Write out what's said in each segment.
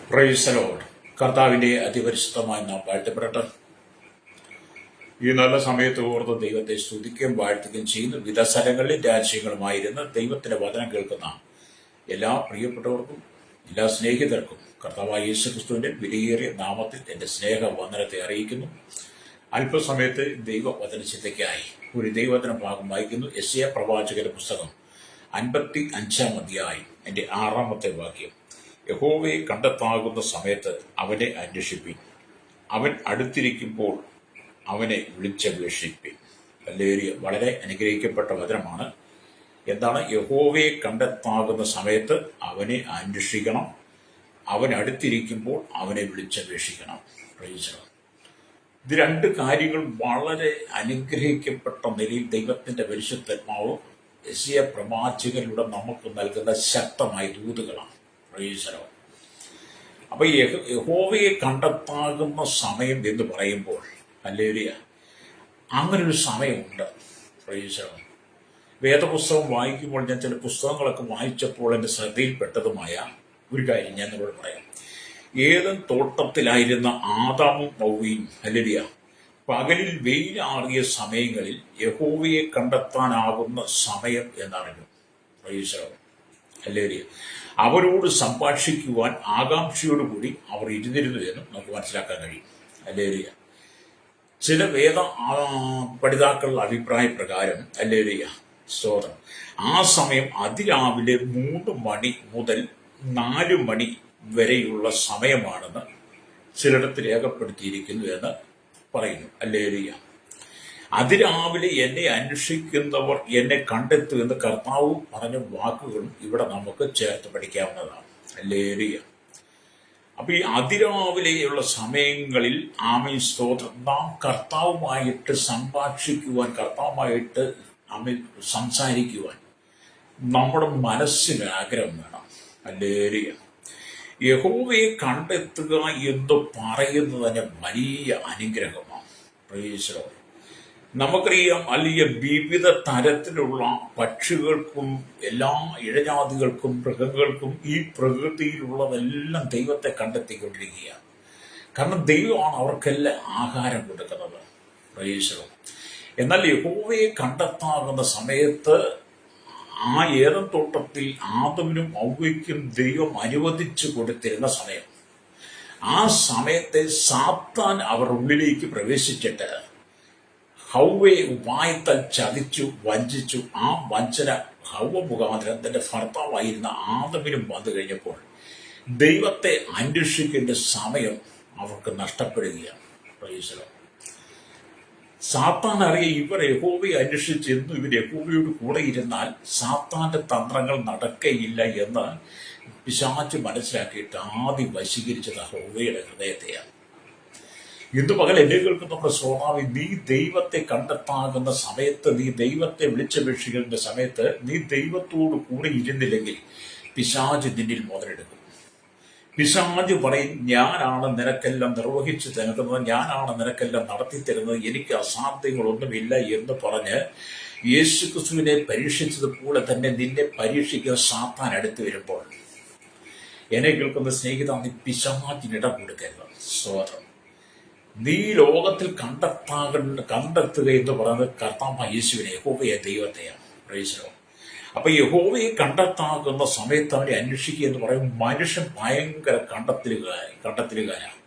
Price the Lord. കർത്താവിന്റെ അതിപരിശുദ്ധമായ നാം വാഴ്ത്തപ്പെടട്ടെ. ഈ നല്ല സമയത്ത് ഓർത്ത് ദൈവത്തെ സ്തുതിക്കുകയും വാഴ്ത്തുകയും ചെയ്യുന്നു. വിവിധ സ്ഥലങ്ങളിലും രാജ്യങ്ങളുമായിരുന്ന് ദൈവത്തിന്റെ വചനം കേൾക്കുന്ന എല്ലാ പ്രിയപ്പെട്ടവർക്കും എല്ലാ സ്നേഹിതർക്കും കർത്താവായ യേശുക്രിസ്തുവിന്റെ വിലയേറിയ നാമത്തിൽ എന്റെ സ്നേഹവന്ദനത്തെ അറിയിക്കുന്നു. അല്പസമയത്ത് ദൈവവചന ചിന്തയ്ക്കായി ഒരു ദൈവവചന ഭാഗം വായിക്കുന്നു. യെശയ്യാ പ്രവാചകന്റെ പുസ്തകം 55-ാം അധ്യായം എൻ്റെ 6-ാമത്തെ വാക്യം. യഹോവയെ കണ്ടെത്താകുന്ന സമയത്ത് അവനെ അന്വേഷിപ്പിൻ, അവൻ അടുത്തിരിക്കുമ്പോൾ അവനെ വിളിച്ചപേക്ഷിപ്പിൻ. ഹല്ലേലൂയ. വളരെ അനുഗ്രഹിക്കപ്പെട്ട വചനമാണ്. എന്താണ്? യഹോവയെ കണ്ടെത്താകുന്ന സമയത്ത് അവനെ അന്വേഷിക്കണം, അവൻ അടുത്തിരിക്കുമ്പോൾ അവനെ വിളിച്ചപേക്ഷിക്കണം. Price the Lord. ഇത് രണ്ട് കാര്യങ്ങൾ വളരെ അനുഗ്രഹിക്കപ്പെട്ട നിലയിൽ ദൈവത്തിന്റെ പരിശുദ്ധാത്മാവ് യെശയ്യാ പ്രവാചകനിലൂടെ നമുക്ക് നൽകുന്ന ശക്തമായ ദൂതുകളാണ്. Price the Lord. അപ്പൊ യഹോവയെ കണ്ടെത്താകുന്ന സമയം എന്ന് പറയുമ്പോൾ ഹല്ലേലൂയ, അങ്ങനൊരു സമയമുണ്ട്. Price the Lord. വേദപുസ്തകം വായിക്കുമ്പോൾ ഞാൻ ചില പുസ്തകങ്ങളൊക്കെ വായിച്ചപ്പോൾ എൻ്റെ ശ്രദ്ധയിൽപ്പെട്ടതുമായ ഒരു കാര്യം ഞാൻ നിങ്ങളോട് പറയാം. ഏദൻ തോട്ടത്തിലായിരുന്ന ആദാമും ഹവ്വയും ഹല്ലേലൂയ പകലിൽ വെയിലാറിയ സമയങ്ങളിൽ യഹോവയെ കണ്ടെത്താനാകുന്ന സമയം എന്നറിഞ്ഞു. Praise the Lord. ഹല്ലേലൂയ. അവരോട് സംഭാഷിക്കുവാൻ ആകാംക്ഷയോടുകൂടി അവർ ഇരുന്നിരുന്നു എന്നും നമുക്ക് മനസ്സിലാക്കാൻ കഴിയും. ഹല്ലേലൂയ. ചില വേദ പഠിതാക്കളുടെ അഭിപ്രായ പ്രകാരം ഹല്ലേലൂയ സ്തോത്രം, ആ സമയം അതിരാവിലെ 3 മണി മുതൽ 4 മണി വരെയുള്ള സമയമാണെന്ന് ചിലയിടത്ത് രേഖപ്പെടുത്തിയിരിക്കുന്നു എന്ന് പറയുന്നു. ഹല്ലേലൂയ. അതിരാവിലെ എന്നെ അന്വേഷിക്കുന്നവർ എന്നെ കണ്ടെത്തും എന്ന് കർത്താവ് പറഞ്ഞ വാക്കുകളും ഇവിടെ നമുക്ക് ചേർത്ത് പഠിക്കാവുന്നതാണ്. ഹല്ലേലൂയ. അപ്പൊ ഈ അതിരാവിലെയുള്ള സമയങ്ങളിൽ ആമേൻ സ്തോത്രം, നാം കർത്താവുമായിട്ട് സംഭാഷിക്കുവാൻ, കർത്താവുമായിട്ട് സംസാരിക്കുവാൻ നമ്മുടെ മനസ്സിന് ആഗ്രഹം വേണം. ഹല്ലേലൂയ. യഹോവയെ കണ്ടെത്തുക എന്ന് പറയുന്നത് തന്നെ വലിയ അനുഗ്രഹമാണ്. Price the Lord. നമുക്കറിയാം, അല്ലെങ്കിൽ വിവിധ തരത്തിലുള്ള പക്ഷികൾക്കും എല്ലാ ഇഴജാതികൾക്കും മൃഗങ്ങൾക്കും ഈ പ്രകൃതിയിലുള്ളതെല്ലാം ദൈവത്തെ കണ്ടെത്തിക്കൊണ്ടിരിക്കുകയാണ്. കാരണം ദൈവമാണ് അവർക്കെല്ലാം ആഹാരം കൊടുക്കുന്നത്. Price the Lord. എന്നാൽ യഹോവയെ കണ്ടെത്താകുന്ന സമയത്ത് ആ ഏദൻ തോട്ടത്തിൽ ആദമിനും ഹവ്വയ്ക്കും ദൈവം അനുവദിച്ചു കൊടുത്തിരുന്ന സമയം, ആ സമയത്തെ സാത്താൻ അവർ ഉള്ളിലേക്ക് പ്രവേശിച്ചിട്ട് ഹവ്വയെ ഉപായത്താൽ ചതിച്ചു, വഞ്ചിച്ചു. ആ വഞ്ചന ഹവ്വ മുഖാന്തരം തന്റെ ഭർത്താവായിരുന്ന ആദമിനും വന്നു കഴിഞ്ഞപ്പോൾ ദൈവത്തെ അന്വേഷിക്കേണ്ട സമയം അവർക്ക് നഷ്ടപ്പെടുകയാണ്. Price the Lord. സാത്താൻ അറിയാം, ഇവർ യഹോവയെ അന്വേഷിച്ചെന്നു ഇവർ യഹോവയോട് കൂടെ ഇരുന്നാൽ സാത്താന്റെ തന്ത്രങ്ങൾ നടക്കയില്ല എന്ന് പിശാച് മനസ്സിലാക്കിയിട്ട് ആദ്യം വശീകരിച്ചത് ഹവ്വയുടെ ഹൃദയത്തെയാണ്. ഇന്ന് പകൽ എന്നെ കേൾക്കുന്ന സ്വഭാവി, നീ ദൈവത്തെ കണ്ടെത്താകുന്ന സമയത്ത്, നീ ദൈവത്തെ വിളിച്ചപേക്ഷിക്കുന്ന സമയത്ത് നീ ദൈവത്തോട് കൂടെ ഇരുന്നില്ലെങ്കിൽ പിശാച് നിന്നിൽ മുതലെടുക്കും. പിശാച് പറയും, ഞാനാണ് നിനക്കെല്ലാം നിർവഹിച്ചു തരുന്നത്, ഞാനാണ് നിനക്കെല്ലാം നടത്തി തരുന്നത്, എനിക്ക് അസാധ്യങ്ങളൊന്നുമില്ല എന്ന് പറഞ്ഞ് യേശുക്രിസ്തുവിനെ പരീക്ഷിച്ചതുപോലെ തന്നെ നിന്നെ പരീക്ഷിക്കാൻ സാത്താൻ അടുത്ത് വരുമ്പോൾ എന്നെ കേൾക്കുന്ന സ്നേഹിത, നീ പിശാചിന് ഇടം കൊടുക്കരുത്. സ്തോത്രം. നീ ലോകത്തിൽ കണ്ടെത്തുക എന്ന് പറയുന്നത് കർത്താവായ യേശുവിനെ, യഹോവയെ, ദൈവത്തെയാണ്. Praise the Lord. അപ്പൊ യഹോവയെ കണ്ടെത്താകുന്ന സമയത്ത് അവനെ അന്വേഷിക്കുക എന്ന് പറയും. മനുഷ്യൻ ഭയങ്കര കണ്ടെത്തലുകാരാണ്.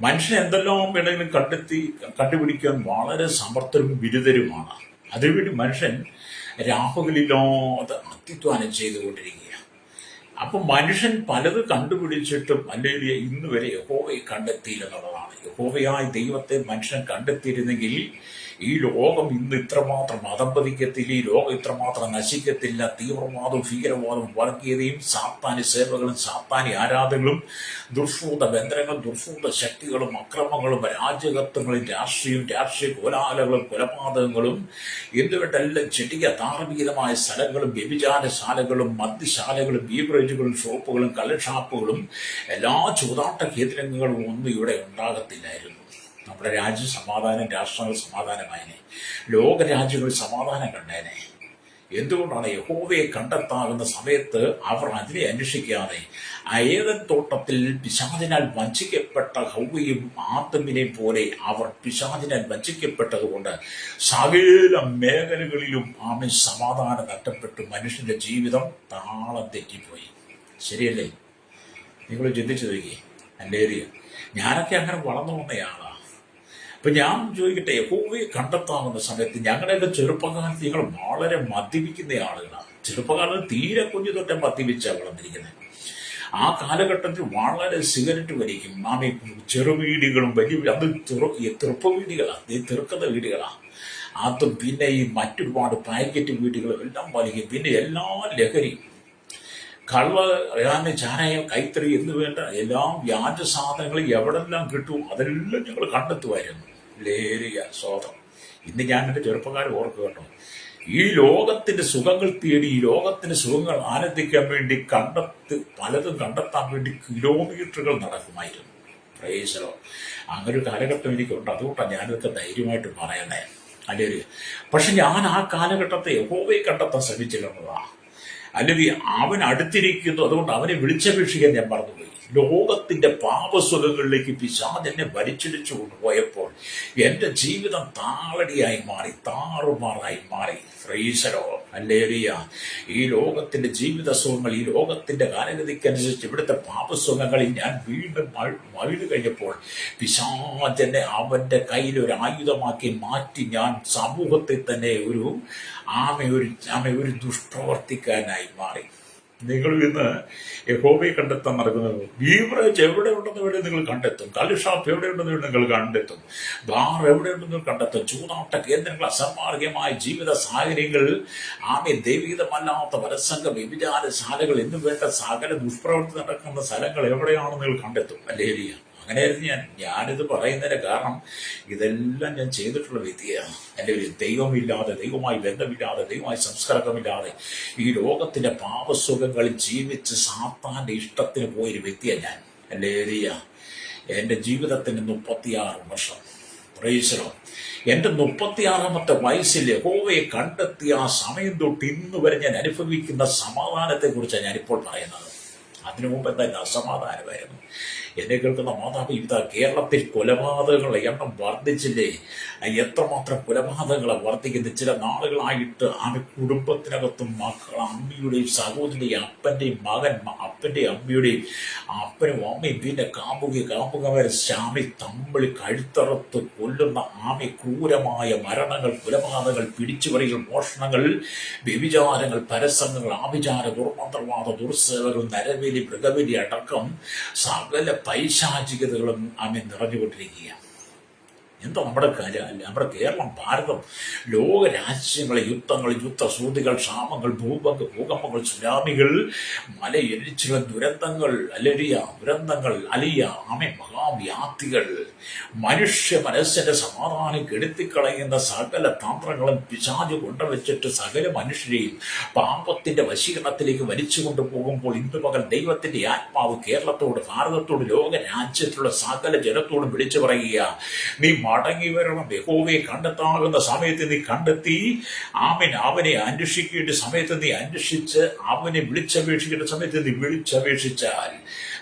മനുഷ്യൻ എന്തെല്ലാം വേണമെങ്കിലും കണ്ടുപിടിക്കാൻ വളരെ സമർത്ഥരും ബിരുദരുമാണ്. അതിനുവേണ്ടി മനുഷ്യൻ രാഹുലില്ലാതെ അത്യുത്വാനം ചെയ്തുകൊണ്ടിരിക്കുക. അപ്പൊ മനുഷ്യൻ പലത് കണ്ടുപിടിച്ചിട്ടും അല്ലെങ്കിൽ ഇന്ന് വരെ യഹോവയെ കണ്ടെത്തിയില്ലെന്നുള്ളതാണ്. യഹോവയായ ദൈവത്തെ മനുഷ്യൻ കണ്ടെത്തിയിരുന്നെങ്കിൽ ഈ ലോകം ഇന്ന് ഇത്രമാത്രം അധംപതിക്കത്തില്ല, ഈ ലോകം ഇത്രമാത്രം നശിക്കത്തില്ല. തീവ്രവാദവും ഭീകരവാദവും വർഗീയതയും സാത്താനി സേവകളും സാത്താനി ആരാധകകളും ദുർഭൂത ബന്ധനങ്ങളും ദുർഭൂത ശക്തികളും അക്രമങ്ങളും രാജ്യകത്വങ്ങളും രാഷ്ട്രീയ കോലാഹലങ്ങളും കൊലപാതകങ്ങളും എന്തുകൊണ്ടെല്ലാം ചെടിയ ധാർമ്മികമായ സ്ഥലങ്ങളും വ്യഭിചാരശാലകളും മദ്യശാലകളും ബീവറേജുകളും ഷോപ്പുകളും കള്ളഷാപ്പുകളും എല്ലാ ചൂതാട്ട കേന്ദ്രങ്ങളും ഒന്നും ഇവിടെ ഉണ്ടാകത്തില്ലായിരുന്നു. നമ്മുടെ രാജ്യം സമാധാനം, രാഷ്ട്രങ്ങൾ സമാധാനമായനെ, ലോകരാജ്യങ്ങൾ സമാധാനം കണ്ടേനെ. എന്തുകൊണ്ടാണ്? യഹോവയെ കണ്ടെത്താവുന്ന സമയത്ത് അവർ അതിനെ അന്വേഷിക്കാതെ ഏദൻ തോട്ടത്തിൽ പിശാചിനാൽ വഞ്ചിക്കപ്പെട്ട ഹൗവയും ആദമിനെയും പോലെ അവർ പിശാചിനാൽ വഞ്ചിക്കപ്പെട്ടതുകൊണ്ട് സകല മേഖലകളിലും സമാധാനം നഷ്ടപ്പെട്ടു. മനുഷ്യന്റെ ജീവിതം താളം തെറ്റിപ്പോയി. ശരിയല്ലേ? നിങ്ങൾ ചിന്തിച്ചു നോക്കി. അല്ലേറിയ ഞാനൊക്കെ അങ്ങനെ വളർന്നു വന്നയാളാ. അപ്പൊ ഞാൻ ചോദിക്കട്ടെ, യഹോവയെ കണ്ടെത്താവുന്ന സമയത്ത് ഞങ്ങളുടെയൊക്കെ ചെറുപ്പകാലത്ത് ഞങ്ങൾ വളരെ മദ്യപിക്കുന്ന ആളുകളാണ്. ചെറുപ്പകാലത്ത് തീരെ കുഞ്ഞു തൊട്ടേ മദ്യപിച്ചാണ് വളർന്നിരിക്കുന്നത്. ആ കാലഘട്ടത്തിൽ വളരെ സിഗരറ്റ് വലിക്കും. ചെറുവീടുകളും വലിയ അത് തെറുപ്പ് വീടുകളാണ്, തെറുക്കുന്ന വീടുകളാണ്. അതും പിന്നെ ഈ മറ്റൊരുപാട് പാക്കറ്റ് വീടുകളും എല്ലാം വലിക്കും. പിന്നെ എല്ലാ ലഹരിയും, കള്ള, ചാരായം, കൈത്തറി എന്ന് വേണ്ട എല്ലാ വ്യാജ സാധനങ്ങളും എവിടെല്ലാം കിട്ടും അതെല്ലാം ഞങ്ങൾ കണ്ടെത്തുമായിരുന്നു. ലേരിയ സ്വതം. ഇന്ന് ഞാൻ എൻ്റെ ചെറുപ്പക്കാരെ ഓർക്കുക കേട്ടോ, ഈ ലോകത്തിന്റെ സുഖങ്ങൾ തേടി, ഈ ലോകത്തിന്റെ സുഖങ്ങൾ ആനന്ദിക്കാൻ വേണ്ടി പലതും കണ്ടെത്താൻ വേണ്ടി കിലോമീറ്ററുകൾ നടക്കുമായിരുന്നു. പ്രേസലോ. അങ്ങനെ ഒരു കാലഘട്ടം എനിക്കുണ്ട്. അതുകൊണ്ടാണ് ഞാനിതൊക്കെ ധൈര്യമായിട്ട് പറയണേ. അല്ലെങ്കിൽ പക്ഷെ ഞാൻ ആ കാലഘട്ടത്തെ യഹോവയെ കണ്ടെത്താൻ ശ്രമിച്ചില്ലെന്നതാണ്. അല്ലെങ്കിൽ അവൻ അടുത്തിരിക്കുന്നു, അതുകൊണ്ട് അവനെ വിളിച്ചപേക്ഷിക്കാൻ ഞാൻ മറന്നുപോയി. ലോകത്തിന്റെ പാപസുഖങ്ങളിലേക്ക് പിശാചെന്നെ വലിച്ചിടിച്ചു കൊണ്ടുപോയപ്പോൾ എൻ്റെ ജീവിതം താളടിയായി മാറി, താറുമാറായി മാറി. ഫ്രൈസലോ. അല്ലേലിയ. ഈ ലോകത്തിന്റെ ജീവിത സുഖങ്ങൾ, ഈ ലോകത്തിന്റെ കാലഗതിക്കനുസരിച്ച് ഇവിടുത്തെ പാപസുഖങ്ങളിൽ ഞാൻ വീണ്ടും മഴു കഴിഞ്ഞപ്പോൾ പിശാചെന്നെ അവന്റെ കയ്യിൽ ഒരു ആയുധമാക്കി മാറ്റി ഞാൻ സമൂഹത്തിൽ തന്നെ ഒരു ദുഷ്പ്രവർത്തിക്കാനായി മാറി. നിങ്ങൾ ഇന്ന് യഹോവയെ കണ്ടെത്താൻ നടക്കുന്നത് ബീവറേജ് എവിടെ ഉണ്ടെന്ന് വേണ്ടി നിങ്ങൾ കണ്ടെത്തും. കള്ള് ഷാപ്പ് എവിടെ ഉണ്ടെന്ന് വേണ്ടി നിങ്ങൾ കണ്ടെത്തും. ബാർ എവിടെ ഉണ്ടെന്ന് കണ്ടെത്തും. ചൂതാട്ട കേന്ദ്രങ്ങൾ, അസാമാർഗമായ ജീവിത സാഹചര്യങ്ങൾ, ദൈവികമല്ലാത്ത പരസംഗ വ്യഭിചാരശാലകൾ എന്നു വേണ്ട സകല ദുഷ്പ്രവൃത്തി നടക്കുന്ന സ്ഥലങ്ങൾ എവിടെയാണെന്ന് നിങ്ങൾ കണ്ടെത്തും. അല്ലേരിയ. അങ്ങനെയായിരുന്നു ഞാനിത് പറയുന്നതിന് കാരണം ഇതെല്ലാം ഞാൻ ചെയ്തിട്ടുള്ള വ്യക്തിയാണ്. എൻ്റെ ഒരു ദൈവമില്ലാതെ, ദൈവമായി ബന്ധമില്ലാതെ, ദൈവമായി സംസ്കാരമില്ലാതെ ഈ ലോകത്തിന്റെ പാപസുഖങ്ങളിൽ ജീവിച്ച് സാത്താന്റെ ഇഷ്ടത്തിന് പോയൊരു വ്യക്തിയാണ് ഞാൻ. അല്ലേരിയ. എൻ്റെ ജീവിതത്തിന് 36 വർഷം. പ്രൈസലോ. എൻ്റെ 36ാമത്തെ വയസ്സിൽ യഹോവയെ കണ്ടെത്തിയ ആ സമയം തൊട്ട് ഇന്ന് വരെ ഞാൻ അനുഭവിക്കുന്ന സമാധാനത്തെ കുറിച്ചാണ് ഞാനിപ്പോൾ പറയുന്നത്. അതിനു മുമ്പ് എന്തായാലും അസമാധാനമായിരുന്നു. എന്നെ കേൾക്കുന്ന മാതാപിതാ, കേരളത്തിൽ കൊലപാതകങ്ങളുടെ എണ്ണം വർദ്ധിച്ചില്ലേ? എത്രമാത്രം കൊലപാതകങ്ങളെ വർദ്ധിക്കുന്നത്. ചില നാളുകളായിട്ട് കുടുംബത്തിനകത്തും അമ്മയുടെയും സഹോദരിയുടെയും അപ്പന്റെയും മകൻ, അപ്പന്റെയും അമ്മയുടെയും, അപ്പനും അമ്മയും പിന്നെ കാമുകവരെ തമ്മിൽ കഴുത്തറുത്ത് കൊല്ലുന്ന ക്രൂരമായ മരണങ്ങൾ, കൊലപാതകങ്ങൾ, പിടിച്ചുപറികൾ, മോഷണങ്ങൾ, വ്യഭിചാരങ്ങൾ, പരസംഗങ്ങൾ, ആഭിചാര, ദുർമന്ത്രവാദ, ദുർസേവകൾ, നരബലി, മൃഗബലി അടക്കം സകല പൈശാചികതകളും നിറഞ്ഞുകൊണ്ടിരിക്കുക. എന്താ നമ്മുടെ കാര്യം? അല്ല, നമ്മുടെ കേരളം, ഭാരതം, ലോക രാജ്യങ്ങളെ യുദ്ധങ്ങൾ, യുദ്ധസൂതികൾ, ക്ഷാമങ്ങൾ, ഭൂകമ്പങ്ങൾ, സുനാമികൾ, മലയിടിച്ചുകൾ, ദുരന്തങ്ങൾ, മഹാവ്യാധികൾ, മനുഷ്യ മനസ്സിന്റെ സമാധാനം കെടുത്തിക്കളയുന്ന സകല തന്ത്രങ്ങളും പിശാച് കൊണ്ടുവച്ചിട്ട് സകല മനുഷ്യരെയും പാപത്തിന്റെ വശീകരണത്തിലേക്ക് വലിച്ചു കൊണ്ടുപോകുമ്പോൾ ഇന്ന് പകൽ ദൈവത്തിന്റെ ആത്മാവ് കേരളത്തോട്, ഭാരതത്തോട്, ലോക രാജ്യത്തിലുള്ള സകല ജനത്തോടും വിളിച്ചു പറയുക, നീ മടങ്ങി വരണം. യഹോവയെ കണ്ടെത്താകുന്ന സമയത്ത് നീ കണ്ടെത്തി, അവനെ അന്വേഷിക്കേണ്ട സമയത്ത് നീ അന്വേഷിച്ച്, അവനെ വിളിച്ചപേക്ഷിക്കേണ്ട സമയത്ത് നീ വിളിച്ചപേക്ഷിച്ചാൽ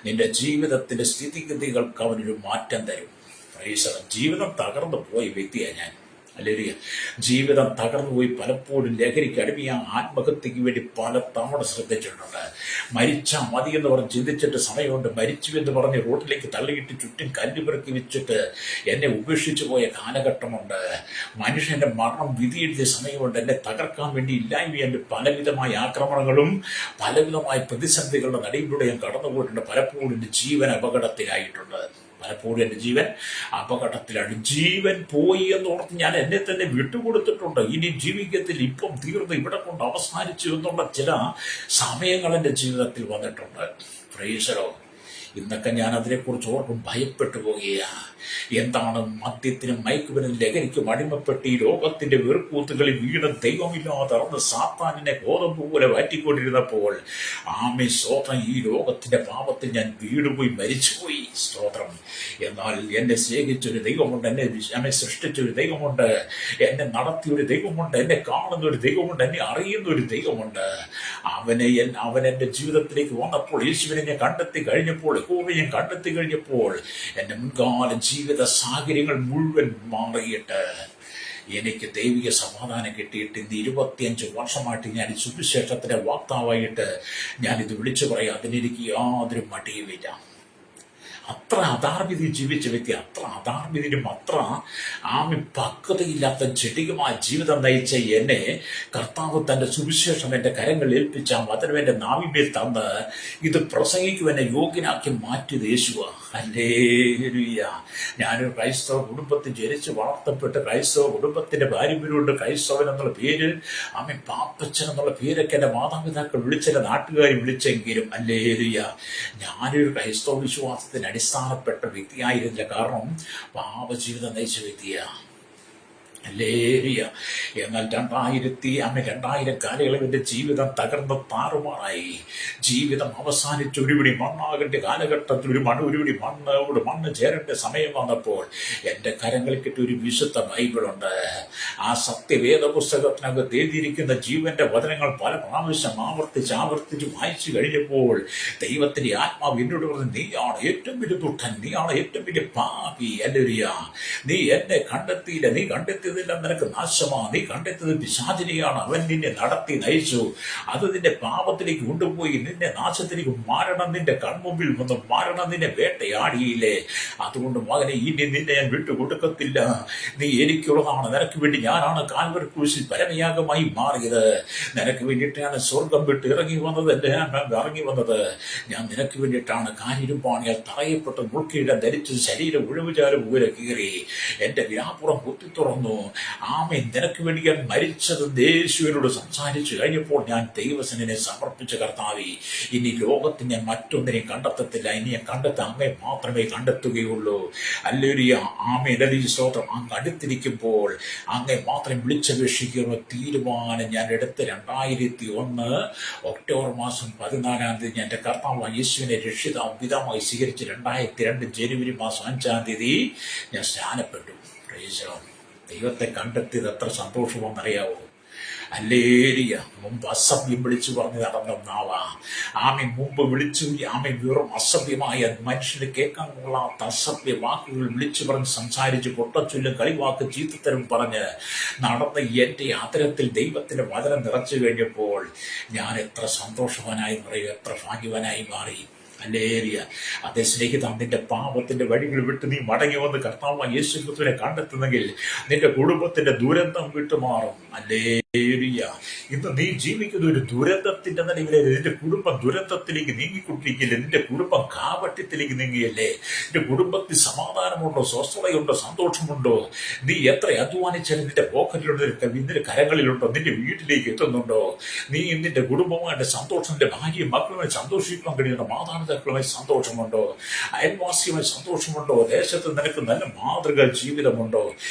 നിന്റെ ജീവിതത്തിന്റെ സ്ഥിതിഗതികൾക്ക് അവനൊരു മാറ്റം തരും. ജീവിതം തകർന്നു പോയ വ്യക്തിയാണ് ഞാൻ. അല്ലെങ്കിൽ ജീവിതം തകർന്നുപോയി പലപ്പോഴും ലഹരിക്ക് അടിമയാ ആത്മഹത്യക്ക് വേണ്ടി പല തവണ ശ്രദ്ധിച്ചിട്ടുണ്ട്. മരിച്ചാൽ മതി എന്ന് പറഞ്ഞ് ചിന്തിച്ചിട്ട് സമയമുണ്ട്. മരിച്ചു എന്ന് പറഞ്ഞ് റോഡിലേക്ക് തള്ളിയിട്ട് ചുറ്റും കല്ലുപിറക്കി വെച്ചിട്ട് എന്നെ ഉപേക്ഷിച്ചു പോയ കാലഘട്ടമുണ്ട്. മനുഷ്യന്റെ മരണം വിധിയെഴുതിയ സമയമുണ്ട്. എന്നെ തകർക്കാൻ വേണ്ടി ഇല്ലായ്മ പലവിധമായ ആക്രമണങ്ങളും പലവിധമായ പ്രതിസന്ധികളുടെ നടുവിലൂടെ ഞാൻ കടന്നുപോയിട്ടുണ്ട്. പലപ്പോഴും എൻ്റെ ജീവൻ അപകടത്തിലായിട്ടുണ്ട്. പലപ്പോഴും എൻ്റെ ജീവൻ അപകടത്തിലാണ്. ജീവൻ പോയി എന്നോർത്ത് ഞാൻ എന്നെ തന്നെ വിട്ടുകൊടുത്തിട്ടുണ്ട്. ഇനി ജീവിതത്തിൽ ഇപ്പം തീർന്ന് ഇവിടെ കൊണ്ട് അവസാനിച്ചു എന്നുള്ള ചില സമയങ്ങൾ എൻ്റെ ജീവിതത്തിൽ വന്നിട്ടുണ്ട്. പ്രൈസലോ. ഇന്നൊക്കെ ഞാൻ അതിനെക്കുറിച്ച് ഓർക്കും ഭയപ്പെട്ടു പോകുകയാണ്. എന്താണ് മദ്യത്തിനും മയക്കുമരുന്നും ലഹരിക്കും അടിമപ്പെട്ട് ഈ ലോകത്തിന്റെ വീർക്കൂത്തുകളിൽ വീണ് ദൈവമില്ലാതെ അറിഞ്ഞ് സാത്താനിനെ ഗോതമ്പ് പോലെ വാറ്റിക്കൊണ്ടിരുന്നപ്പോൾ സ്വതം ഈ ലോകത്തിന്റെ പാപത്തിൽ ഞാൻ വീടുപോയി മരിച്ചുപോയി. സ്തോത്രം. എന്നാൽ എന്നെ സ്നേഹിച്ചൊരു ദൈവമുണ്ട്, എന്നെ സൃഷ്ടിച്ചൊരു ദൈവമുണ്ട്, എന്നെ നടത്തിയൊരു ദൈവമുണ്ട്, എന്നെ കാണുന്ന ഒരു ദൈവമുണ്ട്, എന്നെ അറിയുന്ന ഒരു ദൈവമുണ്ട്. അവൻ എൻ്റെ ജീവിതത്തിലേക്ക് വന്നപ്പോൾ, യേശുവിനെ ഞാൻ കണ്ടെത്തി കഴിഞ്ഞപ്പോൾ, യഹോവയെ ഞാൻ കണ്ടെത്തി കഴിഞ്ഞപ്പോൾ, എൻ്റെ മുൻകാല ജീവിത സാഹചര്യങ്ങൾ മുഴുവൻ മാറിയിട്ട് എനിക്ക് ദൈവിക സമാധാനം കിട്ടിയിട്ട് ഇന്ന് 25 വർഷമായിട്ട് ഞാൻ സുവിശേഷത്തിന്റെ വാക്താവായിട്ട് ഞാനിത് വിളിച്ചു പറയാം. അതിനെനിക്ക് യാതൊരു മടിയുമില്ല. അത്ര അധാർമ്മിക ജീവിച്ച വ്യക്തി, അത്ര അധാർമ്മികനും അത്ര പക്വതയില്ലാത്ത ജടികമായ ജീവിതം നയിച്ച എന്നെ കർത്താവ് തന്റെ സുവിശേഷം എൻ്റെ കരങ്ങളിൽ ഏൽപ്പിച്ച വചനം എൻ്റെ നാവിന്മേൽ തന്ന് ഇത് പ്രസംഗിക്കും എന്നെ യോഗ്യനാക്കി മാറ്റിയത് യേശുവ. ഹല്ലേലൂയ. ഞാനൊരു ക്രൈസ്തവ കുടുംബത്തിൽ ജനിച്ച് വളർത്തപ്പെട്ട് ക്രൈസ്തവ കുടുംബത്തിന്റെ പാരമ്പര്യമുണ്ട്. ക്രൈസ്തവൻ എന്നുള്ള പേര്, പാപ്പച്ചൻ എന്നുള്ള പേരൊക്കെ എൻ്റെ മാതാപിതാക്കൾ വിളിച്ചെൻ്റെ നാട്ടുകാർ വിളിച്ചെങ്കിലും ഹല്ലേലൂയ, ഞാനൊരു ക്രൈസ്തവ വിശ്വാസത്തിന് അടിസ്ഥാനപ്പെട്ട വ്യക്തിയായിരുന്നില്ല. കാരണം പാപജീവിതം നയിച്ച വ്യക്തിയാണ്. ഹല്ലേലൂയ. എന്നാൽ 2000 കാലയളവിന്റെ ജീവിതം തകർന്ന് താറുമാറായി. ജീവിതം അവസാനിച്ച് ഒരുപിടി മണ്ണാകേണ്ട കാലഘട്ടത്തിൽ ഒരുപിടി മണ്ണ് ചേരേണ്ട സമയം വന്നപ്പോൾ എൻ്റെ കരങ്ങളിൽ കിട്ടിയ ഒരു വിശുദ്ധ ബൈബിളുണ്ട്. ആ സത്യവേദ പുസ്തകത്തിനകത്ത് എഴുതിയിരിക്കുന്ന ജീവന്റെ വചനങ്ങൾ പല പ്രാവശ്യം ആവർത്തിച്ച് വായിച്ചു കഴിഞ്ഞപ്പോൾ ദൈവത്തിന്റെ ആത്മാവ് എന്നോട് പറഞ്ഞു, നീയാണ് ഏറ്റവും വലിയ ദുഷ്ടൻ, നീയാണ് ഏറ്റവും വലിയ പാപി. ഹല്ലേലൂയ. നീ എന്നെ കണ്ടെത്തിയില്ല, നീ കണ്ടെത്തിയതെല്ലാം നിനക്ക് നാശമാണ്, നീ കണ്ടെത്തിയത് പിശാചിനെയാണ്, അവൻ നിന്നെ നടത്തി നയിച്ചു, അത് നിന്റെ പാപത്തിലേക്ക് കൊണ്ടുപോയി, നിന്നെ നാശത്തിലേക്ക് മരണം നിന്റെ കൺമുമ്പിൽ വന്നു, മരണം നിന്നെ വേട്ടയാടിയില്ലേ. അതുകൊണ്ട് മകനെ, ഇനി നിന്നെ ഞാൻ വിട്ടുകൊടുക്കത്തില്ല, നീ എനിക്കുള്ളതാണ്, നിനക്ക് വേണ്ടി ഞാനാണ് കാൽവരി ക്രൂശിൽ പരമയാഗമായി മാറിയത്, നിനക്ക് വേണ്ടിയിട്ടാണ് സ്വർഗം വിട്ട് ഇറങ്ങി വന്നത്, ഞാൻ നിനക്ക് വേണ്ടിയിട്ടാണ് കാലിരുമ്പാണിയാൽ തറയപ്പെട്ട് മുൾക്കീഴം ധരിച്ച് ശരീരം ഉഴവുചാലും ഊരെ കീറി എന്റെ വ്യാപുറം കുത്തി തുറന്നു. ആമേൻ. നിനക്ക് വേണ്ടി ഞാൻ മരിച്ചത് യേശുവിനോട് സംസാരിച്ചു കഴിഞ്ഞപ്പോൾ ഞാൻ ദൈവസന്നിധിയെ സമർപ്പിച്ച കർത്താവേ, ഇനി ലോകത്തിന് ഞാൻ മറ്റൊന്നിനെ കണ്ടെത്തത്തില്ല, ഇനി ഞാൻ അങ്ങേ മാത്രമേ കണ്ടെത്തുകയുള്ളൂ. ഹല്ലേലൂയ. ആമേൻ. സ്തോത്രം. അങ്ങ് അടുത്തിരിക്കുമ്പോൾ അങ്ങേ മാത്രം വിളിച്ചപേക്ഷിക്കുന്ന തീരുമാനം ഞാൻ എടുത്ത് 2001 ഒക്ടോബർ മാസം 14 ഞാൻ എൻ്റെ കർത്താവ് യേശുവിനെ രക്ഷിതാവിധമായി സ്വീകരിച്ച് 2002 ജനുവരി മാസം 5 ഞാൻ സ്നാനപ്പെട്ടു. ദൈവത്തെ കണ്ടെത്തിയത് എത്ര സന്തോഷമെന്നറിയാവോ? ഹല്ലേലൂയ. മുമ്പ് അസഭ്യം വിളിച്ചു പറഞ്ഞ് നടന്ന നാവാ. മുമ്പ് വിളിച്ചു വെറും അസഭ്യമായ മനുഷ്യന് കേൾക്കാൻ കൊള്ളാത്ത അസഭ്യ വാക്കുകൾ വിളിച്ചു പറഞ്ഞ് സംസാരിച്ച് പൊട്ടച്ചൊല്ലും കളിവാക്ക് ചീത്തത്തരം പറഞ്ഞ് നടന്ന എൻ്റെ ആദരത്തിൽ ദൈവത്തിന്റെ വചനം നിറച്ചു കഴിഞ്ഞപ്പോൾ ഞാൻ എത്ര സന്തോഷവാനായി പറയും, എത്ര ഭാഗ്യവാനായി മാറി. ഹല്ലേലൂയ. അതേ സ്നേഹിത, നിന്റെ പാപത്തിന്റെ വഴികൾ വിട്ട് നീ മടങ്ങി വന്ന് കർത്താവായ യേശുക്രിസ്തുവിനെ കണ്ടെത്തുന്നെങ്കിൽ നിന്റെ കുടുംബത്തിന്റെ ദുരന്തം വിട്ടുമാറും. ഹല്ലേലൂയ. ഇന്ന് നീ ജീവിക്കുന്ന ഒരു ദുരന്തത്തിന്റെ നിലയിലെ നിന്റെ കുടുംബം ദുരന്തത്തിലേക്ക് നീങ്ങിക്കൊണ്ടിരിക്കില്ല, നിന്റെ കുടുംബം കാപട്യത്തിലേക്ക് നീങ്ങിയല്ലേ? നിന്റെ കുടുംബത്തിൽ സമാധാനമുണ്ടോ, സ്വസ്ഥതയുണ്ടോ, സന്തോഷമുണ്ടോ? നീ എത്ര അധ്വാനിച്ചാലും നിന്റെ പോക്കറ്റിലുണ്ടോ, നിന്റെ കരങ്ങളിലുണ്ടോ, നിന്റെ വീട്ടിലേക്ക് എത്തുന്നുണ്ടോ? നീ നിന്റെ കുടുംബമായിട്ട് സന്തോഷം, നിന്റെ ഭാര്യയും മക്കളുമായി സന്തോഷിക്കാൻ കഴിയുന്ന മാതാപിതാക്കളുമായി സന്തോഷമുണ്ടോ? അയൽവാസിയുമായി സന്തോഷമുണ്ടോ? ദേശത്ത് നിനക്ക് നല്ല മാതൃക ജീവിതമുണ്ടോ?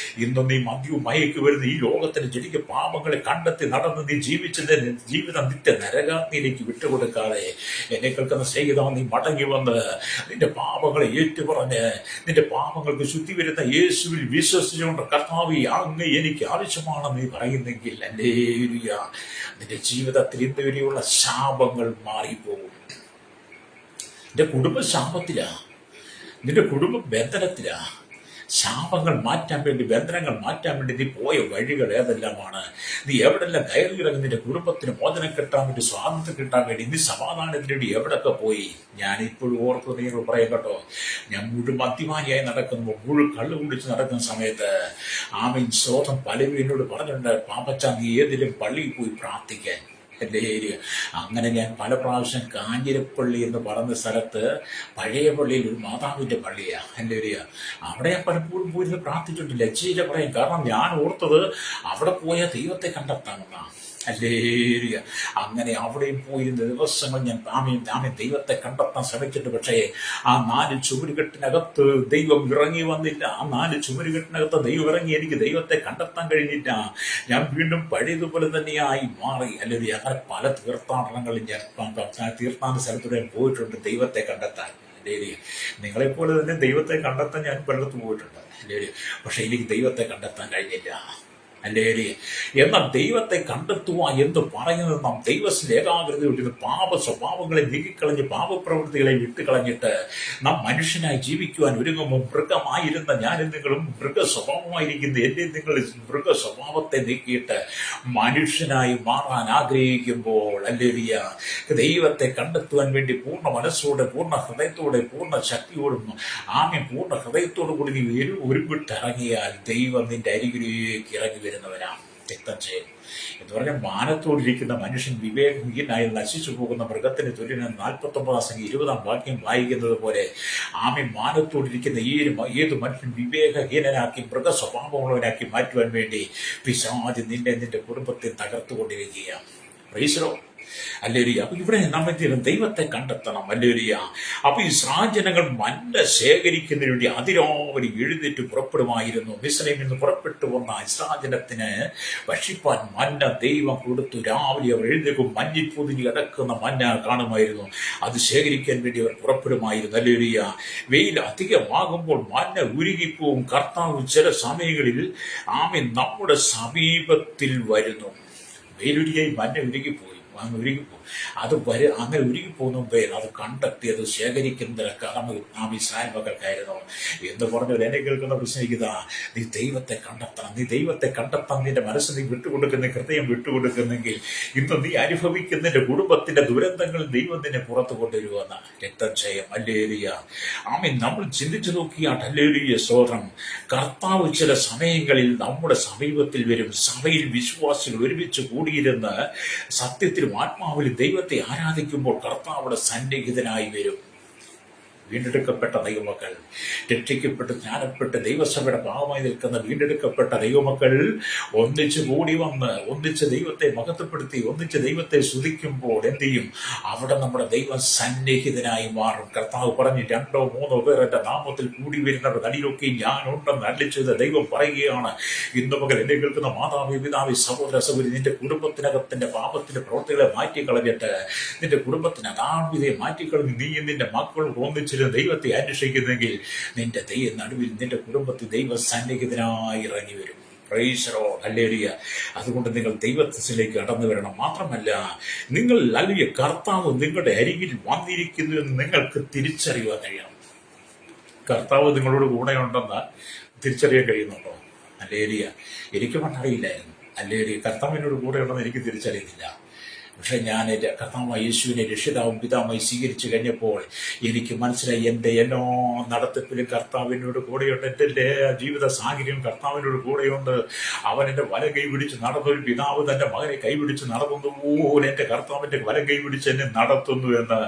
ഇന്ന് നീ മദ്യവും മയക്ക് വരുന്ന ഈ ലോകത്തിന് ജനിക്ക് പാപങ്ങളെ കണ്ടെത്തി നടന്ന് നീ ജീവിച്ചതിന്റെ ജീവിതം നിത്യ നരകാഗ്നിയിലേക്ക് വിട്ടുകൊടുക്കാതെ എന്നെ കേൾക്കുന്ന സ്നേഹിത, നീ മടങ്ങി വന്ന് നിന്റെ പാപങ്ങളെ ഏറ്റുപറഞ്ഞ് നിന്റെ പാപങ്ങൾക്ക് ശുദ്ധി വരുന്ന യേശുവിൽ വിശ്വസിച്ചുകൊണ്ട് കർത്താവേ, അങ്ങ് എനിക്ക് ആവശ്യമാണെന്ന് നീ പറയുന്നെങ്കിൽ ഹല്ലേലൂയ, നിന്റെ ജീവിതത്തിൽ ഇന്നുവരെയുള്ള ശാപങ്ങൾ മാറിപ്പോകും. നിന്റെ കുടുംബ ശാപത്തിലാ, നിന്റെ കുടുംബ ബന്ധനത്തിലാ. ശാപങ്ങൾ മാറ്റാൻ വേണ്ടി, ബന്ധനങ്ങൾ മാറ്റാൻ വേണ്ടി നീ പോയ വഴികൾ ഏതെല്ലാമാണ്? നീ എവിടെല്ലാം കയറിയിറങ്ങി നിന്റെ കുടുംബത്തിന് മോചനം കിട്ടാൻ വേണ്ടി, സ്വാതന്ത്ര്യം കിട്ടാൻ വേണ്ടി, നീ സമാധാനത്തിന് വേണ്ടി എവിടെയൊക്കെ പോയി? ഞാൻ ഇപ്പോഴും ഓർക്കുന്നത് നിങ്ങൾ പറയാം കേട്ടോ. ഞാൻ മുഴുവൻ മദ്യപാനിയായി നടക്കുമ്പോൾ, മുഴുവൻ കള്ളു കുടിച്ച് നടക്കുന്ന സമയത്ത് സ്വന്തം പലരും എന്നോട് പറഞ്ഞിട്ടുണ്ട്, പാപ്പച്ചാ നീ ഏതെങ്കിലും പള്ളിയിൽ പോയി പ്രാർത്ഥിക്കാൻ. അങ്ങനെ ഞാൻ പല പ്രാവശ്യം കാഞ്ഞിരപ്പള്ളി എന്ന് പറഞ്ഞ സ്ഥലത്ത് പഴയ പള്ളിയിൽ ഒരു മാതാവിൻ്റെ പള്ളിയാണ് ഹല്ലേലൂയ. അവിടെ ഞാൻ പലപ്പോഴും പോയിരുന്ന് പ്രാർത്ഥിച്ചിട്ടില്ല, ലജ്ജയില്ല പറയും. കാരണം ഞാൻ ഓർത്തത് അവിടെ പോയ ദൈവത്തെ കണ്ടെത്താമെന്നാണ്. ഹല്ലേലൂയ. അങ്ങനെ അവിടെയും പോയിരുന്ന ദിവസങ്ങൾ ഞാൻ ദൈവത്തെ കണ്ടെത്താൻ ശ്രമിച്ചിട്ട്, പക്ഷേ ആ 4 ചുമരുകെട്ടിനകത്ത് ദൈവം ഇറങ്ങി വന്നില്ല. ആ 4 ചുമരുകെട്ടിനകത്ത് ദൈവം ഇറങ്ങി എനിക്ക് ദൈവത്തെ കണ്ടെത്താൻ കഴിഞ്ഞില്ല. ഞാൻ വീണ്ടും പഴയതുപോലെ തന്നെയായി മാറി. അല്ലെങ്കിൽ അങ്ങനെ പല തീർത്ഥാടനങ്ങളിൽ ഞാൻ തീർത്ഥാടന സ്ഥലത്തൂടെ പോയിട്ടുണ്ട് ദൈവത്തെ കണ്ടെത്താൻ. അല്ലേ? നിങ്ങളെപ്പോലെ തന്നെ ദൈവത്തെ കണ്ടെത്താൻ ഞാൻ പലയിടത്ത് പോയിട്ടുണ്ട് അല്ലേ? പക്ഷെ എനിക്ക് ദൈവത്തെ കണ്ടെത്താൻ കഴിഞ്ഞില്ല അല്ലേ? എന്നാൽ ദൈവത്തെ കണ്ടെത്തുക എന്ന് പറയുന്നത് നാം ദൈവത്തിൽ ഏകാഗ്രതയോടെ പാപ സ്വഭാവങ്ങളെ നീക്കിക്കളഞ്ഞ് പാപപ്രവൃത്തികളെ വിട്ടുകളഞ്ഞിട്ട് നാം മനുഷ്യനായി ജീവിക്കുവാൻ ഒരുങ്ങുമ്പോൾ മൃഗമായിരുന്ന ഞാനും നിങ്ങളും മൃഗ സ്വഭാവമായിരിക്കുന്ന എന്റെ നിങ്ങൾ മൃഗ സ്വഭാവത്തെ നീക്കിയിട്ട് മനുഷ്യനായി മാറാൻ ആഗ്രഹിക്കുമ്പോൾ അല്ലേലിയ ദൈവത്തെ കണ്ടെത്തുവാൻ വേണ്ടി പൂർണ്ണ മനസ്സോടെ പൂർണ്ണ ഹൃദയത്തോടെ പൂർണ്ണ ശക്തിയോടും പൂർണ്ണ ഹൃദയത്തോടു കൂടി നീ ഒരുമിട്ടിറങ്ങിയാൽ ദൈവം നിന്റെ അരികിലേക്ക് ഇറങ്ങി വരുന്നവനാണ്. രക്തം ചെയ്യും എന്ന് പറഞ്ഞാൽ മാനത്തോടിരിക്കുന്ന മനുഷ്യൻ വിവേകഹീനായി നശിച്ചു പോകുന്ന മൃഗത്തിന് തുല്യന് 49-20 വാക്യം വായിക്കുന്നത് പോലെ മാനത്തോടിരിക്കുന്ന ഏത് മനുഷ്യൻ വിവേകഹീനനാക്കി മൃഗ സ്വഭാവമുള്ളവനാക്കി മാറ്റുവാൻ വേണ്ടി പിശാച് നിന്റെ കുടുംബത്തെ തകർത്തുകൊണ്ടിരിക്കുകയാണ്. പ്രൈസ് അല്ലേലിയ. അപ്പൊ ഇവിടെ നമ്മൾ ദൈവത്തെ കണ്ടെത്തണം അല്ലേലിയ. അപ്പൊ ഇസ്രായേൽ ജനങ്ങൾ മന്ന ശേഖരിക്കുന്നതിന് വേണ്ടി അതിരാവിലെ എഴുന്നേറ്റ് പുറപ്പെടുമായിരുന്നു. മിസ്രൈമിൽ നിന്ന് പുറപ്പെട്ടു വന്ന ഇസ്രായേൽ ജനത്തിന് ഭക്ഷിപ്പാൻ മന്ന ദൈവം കൊടുത്തു. രാവിലെ അവർ എഴുന്നേക്കും, മഞ്ഞിൽ പൊതിഞ്ഞ് കിടക്കുന്ന മന്ന കാണുമായിരുന്നു. അത് ശേഖരിക്കാൻ വേണ്ടി അവർ പുറപ്പെടുമായിരുന്നു അല്ലേലിയ. വെയിൽ അധികമാകുമ്പോൾ മന്ന ഉരുകിപ്പോവും. കർത്താവ് ചില സമയങ്ങളിൽ നമ്മുടെ സമീപത്തിൽ വരുന്നു. വെയിലുരുകി മന്ന ഉരുകിപ്പോയി ഉരുകിപ്പോ അത് അങ്ങനെ ഉരുകിപ്പോകുന്ന മുമ്പേ അത് കണ്ടെത്തി അത് ശേഖരിക്കുന്ന കടമ നാം ഇസ്രായേൽ മക്കൾക്കായിരുന്നു എന്ന് പറഞ്ഞാൽ എന്നെ കേൾക്കുന്ന പ്രശ്നിക്കുക. നീ ദൈവത്തെ കണ്ടെത്തണം. നീ ദൈവത്തെ കണ്ടെത്താൻ നിന്റെ മനസ്സ് നീ വിട്ടുകൊടുക്കുന്ന ഹൃദയം വിട്ടുകൊടുക്കുന്നെങ്കിൽ ഇന്ന് നീ അനുഭവിക്കുന്നതിന്റെ കുടുംബത്തിന്റെ ദുരന്തങ്ങൾ ദൈവം നിന്നെ പുറത്തു കൊണ്ടുവരുമെന്ന രക്തജയം അല്ലേലിയ. നമ്മൾ ചിന്തിച്ചു നോക്കിയാൽ അല്ലേലിയ സ്തോത്രം. കർത്താവ് ചില സമയങ്ങളിൽ നമ്മുടെ സമീപത്തിൽ വരും. സഭയിൽ വിശ്വാസികൾ ഒരുമിച്ച് കൂടിയിരുന്ന് സത്യത്തിലും ആത്മാവിലും ദൈവത്തെ ആരാധിക്കുമ്പോൾ കർത്താവിടെ സന്നിഹിതനായി വരും. വീണ്ടെടുക്കപ്പെട്ട ദൈവമക്കൾ, രക്ഷിക്കപ്പെട്ട് ജ്ഞാനപ്പെട്ട് ദൈവസഭയുടെ ഭാഗമായി നിൽക്കുന്ന വീണ്ടെടുക്കപ്പെട്ട ദൈവമക്കൾ ഒന്നിച്ച് കൂടി വന്ന് ഒന്നിച്ച് ദൈവത്തെ മഹത്വപ്പെടുത്തി ഒന്നിച്ച് ദൈവത്തെ സ്തുതിക്കുമ്പോൾ എന്ത് ചെയ്യും? അവിടെ നമ്മുടെ ദൈവം സന്നിഹിതനായി മാറും. കർത്താവ് പറഞ്ഞു, 2-3 പേർ എന്റെ നാമത്തിൽ കൂടി വരുന്നവരുടെ നടിയിലൊക്കെ ഞാനുണ്ടെന്ന് അരുളിച്ചത് ദൈവം പറയുകയാണ്. ഇന്ന് മകൾ എന്നെ കേൾക്കുന്ന മാതാവി പിതാവി സഹോദര സഹോദരി, നിന്റെ കുടുംബത്തിനകത്തിന്റെ പാപത്തിന്റെ പ്രവൃത്തികളെ മാറ്റിക്കളഞ്ഞിട്ട് നിന്റെ കുടുംബത്തിന് അതാഴ്വിതയെ മാറ്റിക്കളഞ്ഞ് നീ നിന്റെ മക്കളും ഒന്നിച്ച് ദൈവത്തെ അന്വേഷിക്കുന്നെങ്കിൽ നിന്റെ നടുവിൽ നിന്റെ കുടുംബത്തിൽ ദൈവ സന്നിഹിതനായി ഇറങ്ങി വരും. പ്രൈസറോ ഹല്ലേലൂയ. അതുകൊണ്ട് നിങ്ങൾ ദൈവത്തിലേക്ക് കടന്നു വരണം. മാത്രമല്ല, നിങ്ങൾ അല്ലെങ്കിൽ കർത്താവ് നിങ്ങളുടെ അരികിൽ വന്നിരിക്കുന്നു എന്ന് നിങ്ങൾക്ക് തിരിച്ചറിയുവാൻ കഴിയണം. കർത്താവ് നിങ്ങളോട് കൂടെയുണ്ടെന്ന് തിരിച്ചറിയാൻ കഴിയുന്നുണ്ടോ? ഹല്ലേലൂയ. എനിക്ക് പണ്ടറിയില്ലായിരുന്നു. ഹല്ലേലൂയ. കർത്താവിനോട് കൂടെയുണ്ടെന്ന് എനിക്ക് തിരിച്ചറിയുന്നില്ല. പക്ഷെ ഞാൻ കർത്താവായ യേശുവിനെ രക്ഷിതാവും പിതാവുമായി സ്വീകരിച്ചു കഴിഞ്ഞപ്പോൾ എനിക്ക് മനസ്സിലായി, എൻ്റെ എല്ലാ നടത്തിപ്പിലും കർത്താവിനോട് കൂടെയുണ്ട്. എൻ്റെ ജീവിത സാഹചര്യം കർത്താവിനോട് കൂടെയുണ്ട്. അവൻ എൻ്റെ വലം കൈപിടിച്ച് നടന്നൊരു പിതാവ് തൻ്റെ മകനെ കൈപിടിച്ച് നടത്തുന്നു പോലെ എൻ്റെ കർത്താവിൻ്റെ വലം കൈപിടിച്ച് എന്നെ നടത്തുന്നു എന്ന്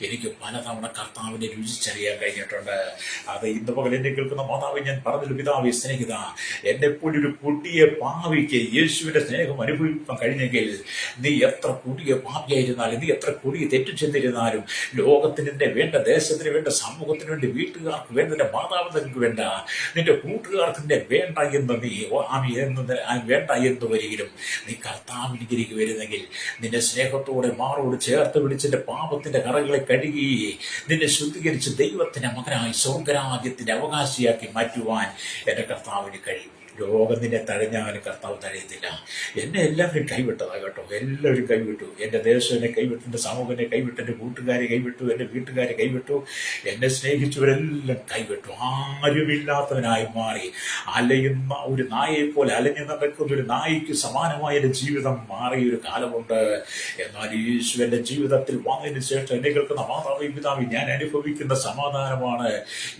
എനിക്ക് പലതവണ കർത്താവിനെ രുചിച്ചറിയാൻ കഴിഞ്ഞിട്ടുണ്ട്. അത് ഇന്ന് പകൽ എന്നെ കേൾക്കുന്ന മാതാവ്, ഞാൻ പറഞ്ഞൊരു പിതാവ് സ്നേഹിത, എന്നെപ്പോലൊരു കുട്ടിയെ പാവിക്ക് യേശുവിന്റെ സ്നേഹം അനുഭവിക്കാൻ കഴിഞ്ഞെങ്കിൽ നീ എത്ര പാപിയായിരുന്നാലും നീ എത്ര കൊടിയ തെറ്റു ചെന്നിരുന്നാലും ലോകത്തിന് വേണ്ട, ദേശത്തിന് വേണ്ട, സമൂഹത്തിന് വേണ്ടി, വീട്ടുകാർക്ക് വേണ്ട, നിന്റെ മാതാപിതാക്കൾക്ക് വേണ്ട, നിന്റെ കൂട്ടുകാർക്ക് വേണ്ട എന്ന് നീ വേണ്ട എന്ന് വരികിലും നീ കർത്താവിലേക്ക് വരുന്നെങ്കിൽ നിന്റെ സ്നേഹത്തോടെ മാറോട് ചേർത്ത് പിടിച്ചെന്റെ പാപത്തിന്റെ കറകളെ കഴുകി നിന്നെ ശുദ്ധീകരിച്ച് ദൈവത്തിന്റെ മകനായി സ്വർഗരാജ്യത്തിന്റെ അവകാശിയാക്കി മാറ്റുവാൻ എന്റെ കർത്താവിന് കഴിയും. ലോകം നിന്നെ തഴഞ്ഞാലും കർത്താവ് തഴയത്തില്ല. എന്നെ എല്ലാവരും കൈവിട്ടതാ കേട്ടോ. എല്ലാവരും കൈവിട്ടു. എൻ്റെ ദേശം എന്നെ കൈവിട്ടു, എൻ്റെ സമൂഹം എന്നെ കൈവിട്ടു, എൻ്റെ കൂട്ടുകാരെ കൈവിട്ടു, എൻ്റെ വീട്ടുകാരെ കൈവിട്ടു, എന്നെ സ്നേഹിച്ചവരെല്ലാം കൈവിട്ടു. ആരുമില്ലാത്തവനായി മാറി അലയുന്ന ഒരു നായയെ പോലെ അലഞ്ഞു നടക്കുന്ന ഒരു നായിക്ക് സമാനമായ എൻ്റെ ജീവിതം മാറിയ ഒരു കാലമുണ്ട്. എന്നാൽ യേശുവിൻ്റെ ജീവിതത്തിൽ വന്നതിന് ശേഷം എന്നെ കേൾക്കുന്ന മാതാവി പിതാവി ഞാൻ അനുഭവിക്കുന്ന സമാധാനമാണ്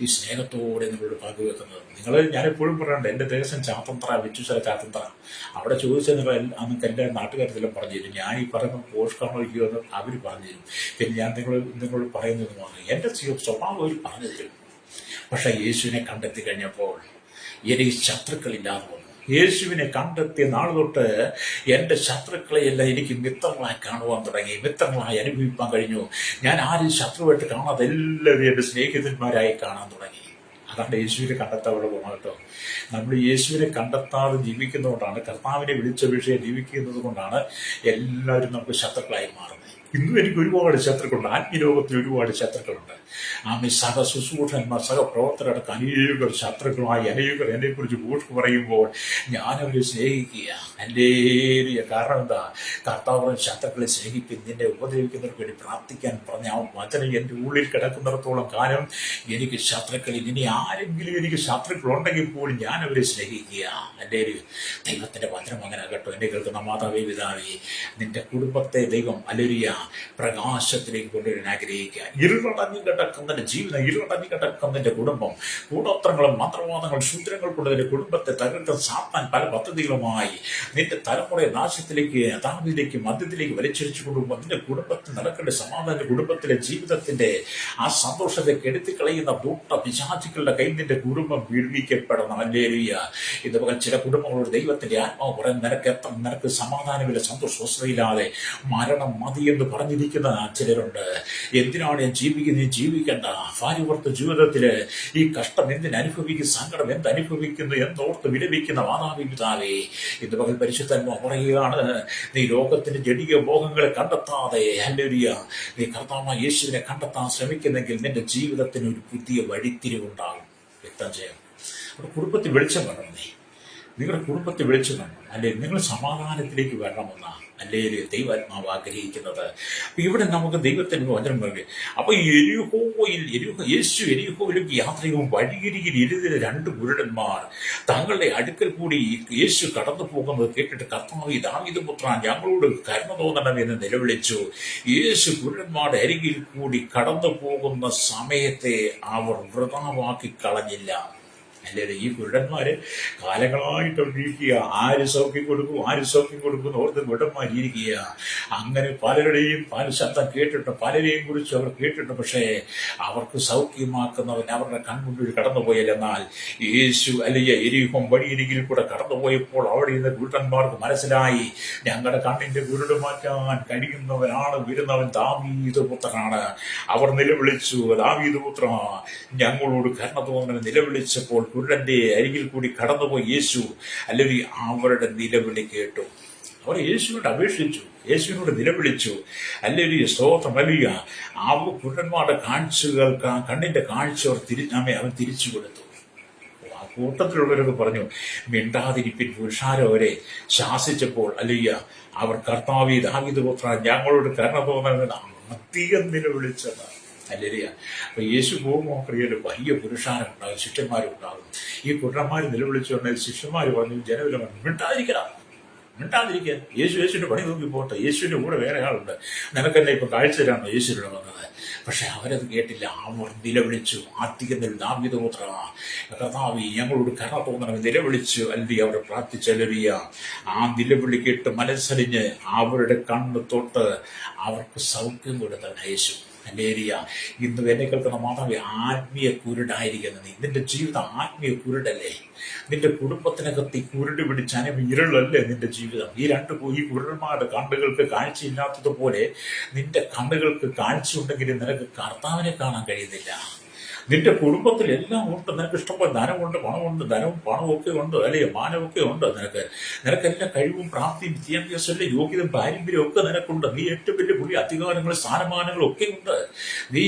ഈ സ്നേഹത്തോടെ നിങ്ങളോട് പങ്കുവെക്കുന്നത്. ഞാനെപ്പോഴും പറയണ്ട, എൻ്റെ ദേശം ചാത്തന്ത്ര, വിറ്റുശല ചാത്തന്ത്ര. അവിടെ ചോദിച്ചാൽ നിങ്ങൾ അന്നൊക്കെ എൻ്റെ നാട്ടുകാരെല്ലാം പറഞ്ഞു തരും. ഞാൻ ഈ പറയുന്നത് പോഷകമൊഴിക്കുമോ എന്ന് അവർ പറഞ്ഞു തരും. പിന്നെ ഞാൻ നിങ്ങളോട് പറയുന്നത് പറഞ്ഞു എൻ്റെ സ്വഭാവം അവർ പറഞ്ഞു തരും. പക്ഷെ യേശുവിനെ കണ്ടെത്തി കഴിഞ്ഞപ്പോൾ എനിക്ക് ശത്രുക്കളില്ലാതെ വന്നു. യേശുവിനെ കണ്ടെത്തിയ നാൾ തൊട്ട് എൻ്റെ ശത്രുക്കളെയെല്ലാം എനിക്ക് മിത്രങ്ങളായി കാണുവാൻ തുടങ്ങി, മിത്രങ്ങളായി അനുഭവിക്കാൻ കഴിഞ്ഞു. ഞാൻ ആരും ശത്രുവായിട്ട് കാണാതെ എല്ലാവരും എൻ്റെ സ്നേഹിതന്മാരായി കാണാൻ തുടങ്ങി. അതാണ് യേശുവിനെ കണ്ടെത്താനുള്ള ഗുണം കേട്ടോ. നമ്മൾ യേശുവിനെ കണ്ടെത്താതെ ജീവിക്കുന്നതുകൊണ്ടാണ്, കർത്താവിനെ വിളിച്ചപേക്ഷയെ ജീവിക്കുന്നത് കൊണ്ടാണ് എല്ലാവരും നമുക്ക് ശത്രുക്കളായി മാറുന്നത്. ഇന്നും എനിക്ക് ഒരുപാട് ശത്രുക്കളുണ്ട്, ആത്മീയലോകത്തിൽ ഒരുപാട് ശത്രുക്കളുണ്ട്. സഹ ശുശ്രൂഷന്മാർ, സഹപ്രവർത്തകർക്ക് അനേകർ ശത്രുക്കളായി അനേകർ എന്നെക്കുറിച്ച് പോസ്റ്റ് പറയുമ്പോൾ ഞാനവരെ സ്നേഹിക്കുക. ഹല്ലേലൂയ. കാരണം എന്താ? കർത്താവ് ശത്രുക്കളെ സ്നേഹിപ്പിൻ, നിന്നെ ഉപദ്രവിക്കുന്നവർക്ക് വേണ്ടി പ്രാർത്ഥിക്കാൻ പറഞ്ഞ ആ വചനം എൻ്റെ ഉള്ളിൽ കിടക്കുന്നിടത്തോളം കാലം എനിക്ക് ശത്രുക്കളിൽ ഇനി ആരെങ്കിലും എനിക്ക് ശത്രുക്കളുണ്ടെങ്കിൽ പോലും ഞാൻ അവരെ സ്നേഹിക്കുക. ഹല്ലേലൂയ. ദൈവത്തിന്റെ വചനം അങ്ങനെ കേട്ടോ. എന്നെ കേൾക്കുന്ന മാതാവേ, പിതാവേ, നിന്റെ കുടുംബത്തെ ദൈവം ഹല്ലേലൂയ പ്രകാശത്തിലേക്ക് കൊണ്ടുവരാൻ ആഗ്രഹിക്കുക. ഇരുളടഞ്ഞു കിടക്കുന്നതിന്റെ ജീവിതം, ഇരുളടഞ്ഞു കിടക്കുന്നതിന്റെ കുടുംബം, കൂടോത്രങ്ങളും മന്ത്രവാദങ്ങളും ശൂദ്രങ്ങൾ കൊണ്ട് നിന്റെ കുടുംബത്തെ തകർക്കാൻ സാത്താൻ പല പദ്ധതികളുമായി നിന്റെ തലമുറയെ നാശത്തിലേക്ക്, അതാമിലേക്ക്, മദ്യത്തിലേക്ക് വലിച്ചടിച്ചു കൊണ്ടുപോകുമ്പോൾ നിന്റെ കുടുംബത്തിൽ നടക്കേണ്ട സമാധാന, കുടുംബത്തിലെ ജീവിതത്തിന്റെ ആ സന്തോഷത്തെ കെടുത്തിക്കളയുന്ന ദൂട്ട പിശാചുക്കളുടെ കയ്യിൽ നിന്റെ കുടുംബം വീഴ്വിക്കപ്പെടണം. ഹല്ലേലൂയ. ഇതുപോലെ ചില കുടുംബങ്ങളോട് ദൈവത്തിന്റെ ആത്മാവ് പറയാൻ നിനക്ക് സമാധാനമില്ല, സന്തോഷമില്ലാതെ മരണം മതി എന്ന് പറഞ്ഞിരിക്കുന്ന ചിലരുണ്ട്. എന്തിനാണ് ഞാൻ ജീവിക്കുന്നത്? ജീവിക്കണ്ട. ഭാര്യഭർത്ത ജീവിതത്തില് ഈ കഷ്ടം എന്തിനനുഭവിക്കും, സങ്കടം എന്തനുഭവിക്കുന്നു എന്നോർത്ത് വിലപിക്കുന്ന മാതാവി പിതാവേ, ഇന്ന് പകൽ പരിശുദ്ധന്മാർ പറയുകയാണ്, നീ ലോകത്തിന്റെ ജഡിക മോഹങ്ങളെ കണ്ടെത്താതെ ഹല്ലേലൂയ നീ കർത്താവായ യേശുവിനെ കണ്ടെത്താൻ ശ്രമിക്കുന്നെങ്കിൽ നിന്റെ ജീവിതത്തിന് ഒരു പുതിയ വഴിത്തിരിവുണ്ടാകും. വ്യക്തം ചെയ്യാം. അവിടെ കുടുംബത്തിൽ വെളിച്ചം വേണം. നിങ്ങളുടെ കുടുംബത്തിൽ വെളിച്ചം വേണം. അല്ലെ നിങ്ങൾ സമാധാനത്തിലേക്ക് വരണമെന്ന അല്ലേ ദൈവാത്മാവ് ആഗ്രഹിക്കുന്നത്. അപ്പൊ ഇവിടെ നമുക്ക് ദൈവത്തിന് വചനം പറയും. അപ്പൊ എരിഹോയിലേക്ക് യാത്ര ചെയ്യുമ്പോൾ വഴിയരികിൽ ഇരുന്ന രണ്ട് കുരുടന്മാർ തങ്ങളുടെ അടുക്കൽ കൂടി യേശു കടന്നു പോകുന്നത് കേട്ടിട്ട്, കർത്താവേ, ദാവീദ് പുത്രാ, ഞങ്ങളോട് കരുണ തോന്നണമെന്ന് നിലവിളിച്ചു. യേശു കുരുടന്മാരുടെ അരികിൽ കൂടി കടന്നു പോകുന്ന സമയത്തെ അവർ വൃഥാവാക്കി കളഞ്ഞില്ല. അല്ലേ? ഈ കുരുടന്മാര് കാലങ്ങളായിട്ട് ഇരിക്കുക. ആര് സൗഖ്യം കൊടുക്കും ഓർത്ത് കുരുടന്മാരിയിരിക്കുക. അങ്ങനെ പലരുടെയും പല ശബ്ദം കേട്ടിട്ട്, പലരെയും കുറിച്ച് അവർ കേട്ടിട്ട്, പക്ഷേ അവർക്ക് സൗഖ്യമാക്കുന്നവൻ അവരുടെ കൺമുന്നിൽ കടന്നുപോയില്ല. എന്നാൽ യേശു അല്ലെങ്കിൽ എരിഹോ വഴിയരികിൽ കൂടെ കടന്നുപോയപ്പോൾ അവിടെ നിന്ന് കുരുടന്മാർക്ക് മനസ്സിലായി, ഞങ്ങളുടെ കണ്ണിന്റെ കുരുട് മാറ്റാൻ കഴിയുന്നവനാണ് വരുന്നവൻ, ദാവീദ് പുത്രനാണ്. അവർ നിലവിളിച്ചു, ദാവീദ് പുത്ര, ഞങ്ങളോട് കരുണ തോന്നണമെന്ന് നിലവിളിച്ചപ്പോൾ കുരുടന്റെ അരികിൽ കൂടി കടന്നുപോയി യേശു അല്ലെങ്കിൽ അവരുടെ നിലവിളി കേട്ടു. അവർ യേശുവിനോട് അപേക്ഷിച്ചു, യേശുവിനോട് നിലവിളിച്ചു. അല്ലെങ്കിൽ സ്തോത്രം. അല്ലെങ്കിൽ ആ കുരുടന്മാരുടെ കാഴ്ചകൾ, കണ്ണിന്റെ കാഴ്ച അവൻ തിരിച്ചു കൊടുത്തു. ആ കൂട്ടത്തിലുള്ളവരൊക്കെ പറഞ്ഞു, മിണ്ടാതിരിപ്പിൻ. പുരുഷാരം അവരെ ശാസിച്ചപ്പോൾ അല്ലെങ്കിൽ അവർ കർത്താവേ, ദാവീദ് പുത്രാ, ഞങ്ങളോട് കരുണ തോന്നണമെന്ന് അധികം നിലവിളിച്ചത്. ഹല്ലേലൂയ. അപ്പൊ യേശു പോകുമ്പോൾ പ്രിയര് വലിയ പുരുഷാരം ഉണ്ടാകും, ശിഷ്യന്മാരും ഉണ്ടാകും. ഈ കുരുടന്മാർ നിലവിളിച്ചുകൊണ്ട് ശിഷ്യന്മാർ പറഞ്ഞു, ജനവില മിണ്ടാതിരിക്കാൻ. യേശുവിന്റെ പണി നോക്കി പോട്ടെ, യേശുവിന്റെ കൂടെ വേറെ ആളുണ്ട്, നിനക്കെന്നെ ഇപ്പൊ കാഴ്ച തരാണോ യേശുവിനെ വന്നത്? പക്ഷെ അവരത് കേട്ടില്ല. അവർ നിലവിളിച്ചു, അധികം ദാവീദ് പുത്രാ, കർത്താവേ, ഞങ്ങളോട് കരുണ തോന്നണമെന്ന് നിലവിളിച്ചു. അല്ലെങ്കിൽ അവർ പ്രാർത്ഥിച്ചലറിയ ആ നിലവിളി കേട്ട് മനസ്സറിഞ്ഞ് അവരുടെ കണ്ണ് തൊട്ട് അവർക്ക് സൗഖ്യം കൊടുത്താണ് യേശു. ഹല്ലേലൂയ. ഇന്ന് എന്നെ കേൾക്കുന്ന മാതാവേ, ആത്മീയ കുരുടായിരിക്കുന്നത് നീ. നിന്റെ ജീവിതം ആത്മീയ കുരുടല്ലേ? നിന്റെ കുടുംബത്തിനകത്ത് ഈ കുരുട് പിടിച്ചാലും ഇരുളല്ലേ നിന്റെ ജീവിതം? ഈ കുരുടന്മാരുടെ കണ്ണുകൾക്ക് കാഴ്ചയില്ലാത്തതുപോലെ നിന്റെ കണ്ണുകൾക്ക് കാഴ്ചയുണ്ടെങ്കിലും നിനക്ക് കർത്താവിനെ കാണാൻ കഴിയുന്നില്ല. നിന്റെ കുടുംബത്തിൽ എല്ലാം ഉണ്ട്. നിനക്ക് ഇഷ്ടംപോലെ ധനമുണ്ട്, പണമുണ്ട്, പണവും ഒക്കെ ഉണ്ട്, അല്ലെങ്കിൽ മാനമൊക്കെ ഉണ്ട്. നിനക്കെല്ലാം കഴിവും പ്രാപ്തിയും വിദ്യാഭ്യാസമല്ലേ, യോഗ്യതയും പാരമ്പര്യവും ഒക്കെ നിനക്കുണ്ട്. നീ ഏറ്റവും വലിയ പുതിയ അധികാരങ്ങളും സ്ഥാനമാനങ്ങളും ഒക്കെ ഉണ്ട്. നീ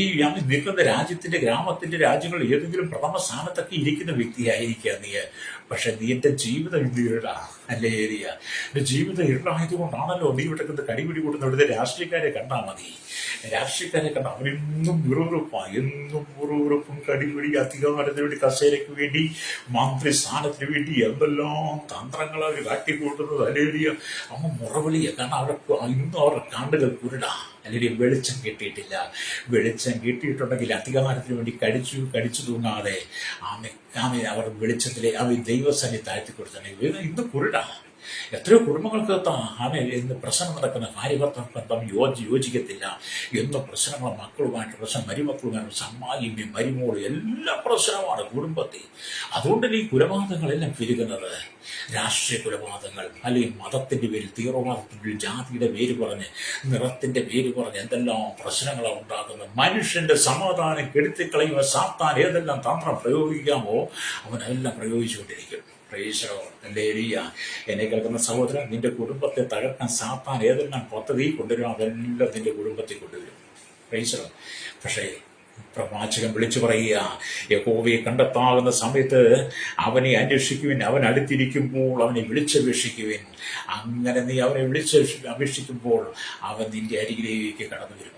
നിൽക്കുന്ന രാജ്യത്തിന്റെ, ഗ്രാമത്തിന്റെ, രാജ്യങ്ങളിൽ ഏതെങ്കിലും പ്രഥമ സ്ഥാനത്തൊക്കെ ഇരിക്കുന്ന വ്യക്തിയായിരിക്കുക നീ. പക്ഷെ നീ എന്റെ ജീവിതം ഇന്ന് ഇരുടാ. ഹല്ലേലൂയ. എന്റെ ജീവിതം ഇരുടായതുകൊണ്ടാണല്ലോ നീ ഇവിടെ കടിപിടി കൊടുക്കുന്ന ഇവിടുത്തെ രാഷ്ട്രീയക്കാരെ കണ്ടാൽ മതി. രാഷ്ട്രീയക്കാരെ കണ്ട അവരെന്നും വെറുപ്പും കടിപിടി, അധികാരത്തിന് വേണ്ടി, കസേരയ്ക്ക് വേണ്ടി, മന്ത്രി സ്ഥാനത്തിന് വേണ്ടി എന്തെല്ലാം തന്ത്രങ്ങൾ അവർ കാട്ടിക്കൂട്ടുന്നത്. ഹല്ലേലൂയ. അമ്മ മുറവിളിയ. കാരണം ഇന്നും അവരുടെ കണ്ണുകൾ കുരുടാ. അല്ലെങ്കിൽ വെളിച്ചം കിട്ടിയിട്ടില്ല. വെളിച്ചം കിട്ടിയിട്ടുണ്ടെങ്കിൽ അധികാരത്തിന് വേണ്ടി കടിച്ചു തൂങ്ങാതെ അവർ വെളിച്ചത്തിലെ ദൈവസന്നി താഴ്ത്തി കൊടുത്തിട്ടുണ്ടെങ്കിൽ ഇന്ന് കുരുടാ. എത്രയോ കുടുംബങ്ങൾക്ക് ഇന്ന് പ്രശ്നം നടക്കുന്ന ഭാര്യഭർത്താക്കൾ തമ്മിൽ യോജിക്കത്തില്ല. എന്ന പ്രശ്നങ്ങളും മക്കളുമായിട്ട് പ്രശ്നം, മരുമക്കളുമായിട്ട് സമ്മാനിയും മരുമോളും എല്ലാം പ്രശ്നമാണ് കുടുംബത്തിൽ. അതുകൊണ്ട് ഈ കുലപാതകങ്ങളെല്ലാം പെരുകുന്നത്. രാഷ്ട്രീയ കുലപാതകങ്ങൾ, അല്ലെങ്കിൽ മതത്തിന്റെ പേരിൽ, തീവ്രവാദത്തിന്റെ പേരിൽ, ജാതിയുടെ പേര് പറഞ്ഞ്, നിറത്തിന്റെ പേര് പറഞ്ഞ് എന്തെല്ലാം പ്രശ്നങ്ങളാണ് ഉണ്ടാക്കുന്നത്. മനുഷ്യന്റെ സമാധാനം കെടുത്തിക്കളയുന്ന സാത്താൻ ഏതെല്ലാം തന്ത്രം പ്രയോഗിക്കാമോ അവനെല്ലാം പ്രയോഗിച്ചുകൊണ്ടിരിക്കും. പ്രൈസോ ഹല്ലേലൂയ. എന്നെ കേൾക്കുന്ന സഹോദരൻ, നിന്റെ കുടുംബത്തെ തകർക്കാൻ സാത്താൻ ഏതെല്ലാം പദ്ധതി കൊണ്ടുവരും അതെല്ലാം നിന്റെ കുടുംബത്തിൽ കൊണ്ടുവരും. പ്രൈസോ. പക്ഷേ പ്രവാചകൻ വിളിച്ചു പറയുക, യഹോവയെ കണ്ടെത്താവുന്ന സമയത്ത് അവനെ അന്വേഷിക്കുവിൻ, അവൻ അടുത്തിരിക്കുമ്പോൾ അവനെ വിളിച്ചപേക്ഷിക്കുവിൻ. അങ്ങനെ നീ അവനെ അപേക്ഷിക്കുമ്പോൾ അവൻ നിന്റെ അരികിലേക്ക് കടന്നു വരും.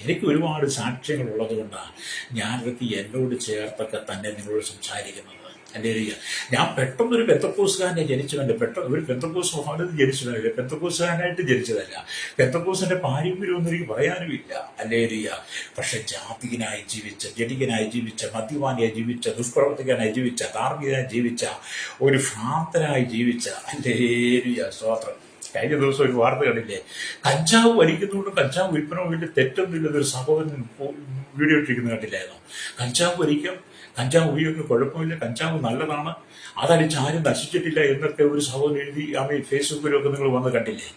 എനിക്ക് ഒരുപാട് സാക്ഷ്യങ്ങൾ ഉള്ളത് കൊണ്ടാണ് ഞാനിതൊക്കെ എന്നോട് ചേർത്തൊക്കെ തന്നെ നിങ്ങളോട് സംസാരിക്കുന്നത്. ഹല്ലേലൂയ. ഞാൻ പെട്ടെന്നൊരു പെന്തക്കോസ്തുകാരനെ ജനിച്ചതല്ല, പെട്ടെന്ന് ഒരു പെന്തക്കോസ് മഹാനത് ജനിച്ചതല്ല, പെന്തക്കോസ്തുകാരനായിട്ട് ജനിച്ചതല്ല, പെന്തക്കോസിന്റെ പാരമ്പര്യമൊന്നും എനിക്ക് പറയാനുമില്ല. ഹല്ലേലൂയ. പക്ഷെ ജാതികനായി ജീവിച്ച, ജഡികനായി ജീവിച്ച, മദ്യപാനിയായി ജീവിച്ച, ദുഷ്പ്രവർത്തികനായി ജീവിച്ച, ധാർമ്മികനായി ജീവിച്ച, ഒരു ഭ്രാന്തനായി ജീവിച്ച, ഹല്ലേലൂയ, സ്തോത്രം. കഴിഞ്ഞ ദിവസം ഒരു വാർത്ത കണ്ടില്ലേ, കഞ്ചാവ് വലിക്കുന്നതുകൊണ്ടും കഞ്ചാവ് വിൽപ്പന വലിയ തെറ്റൊന്നുമില്ലെന്നൊരു സഹോദരൻ വീഡിയോ ഇട്ടിരിക്കുന്നത് കണ്ടില്ലായിരുന്നു. കഞ്ചാവ് വലിക്കും, കഞ്ചാവ് ഉപയോഗിക്കുന്ന കുഴപ്പമില്ല, കഞ്ചാവ് നല്ലതാണ്, അതടിച്ച് ആരും നശിച്ചിട്ടില്ല എന്നൊക്കെ ഒരു സഹോദരൻ എഴുതി ഫേസ്ബുക്കിലൊക്കെ നിങ്ങൾ വന്ന് കണ്ടില്ലേ?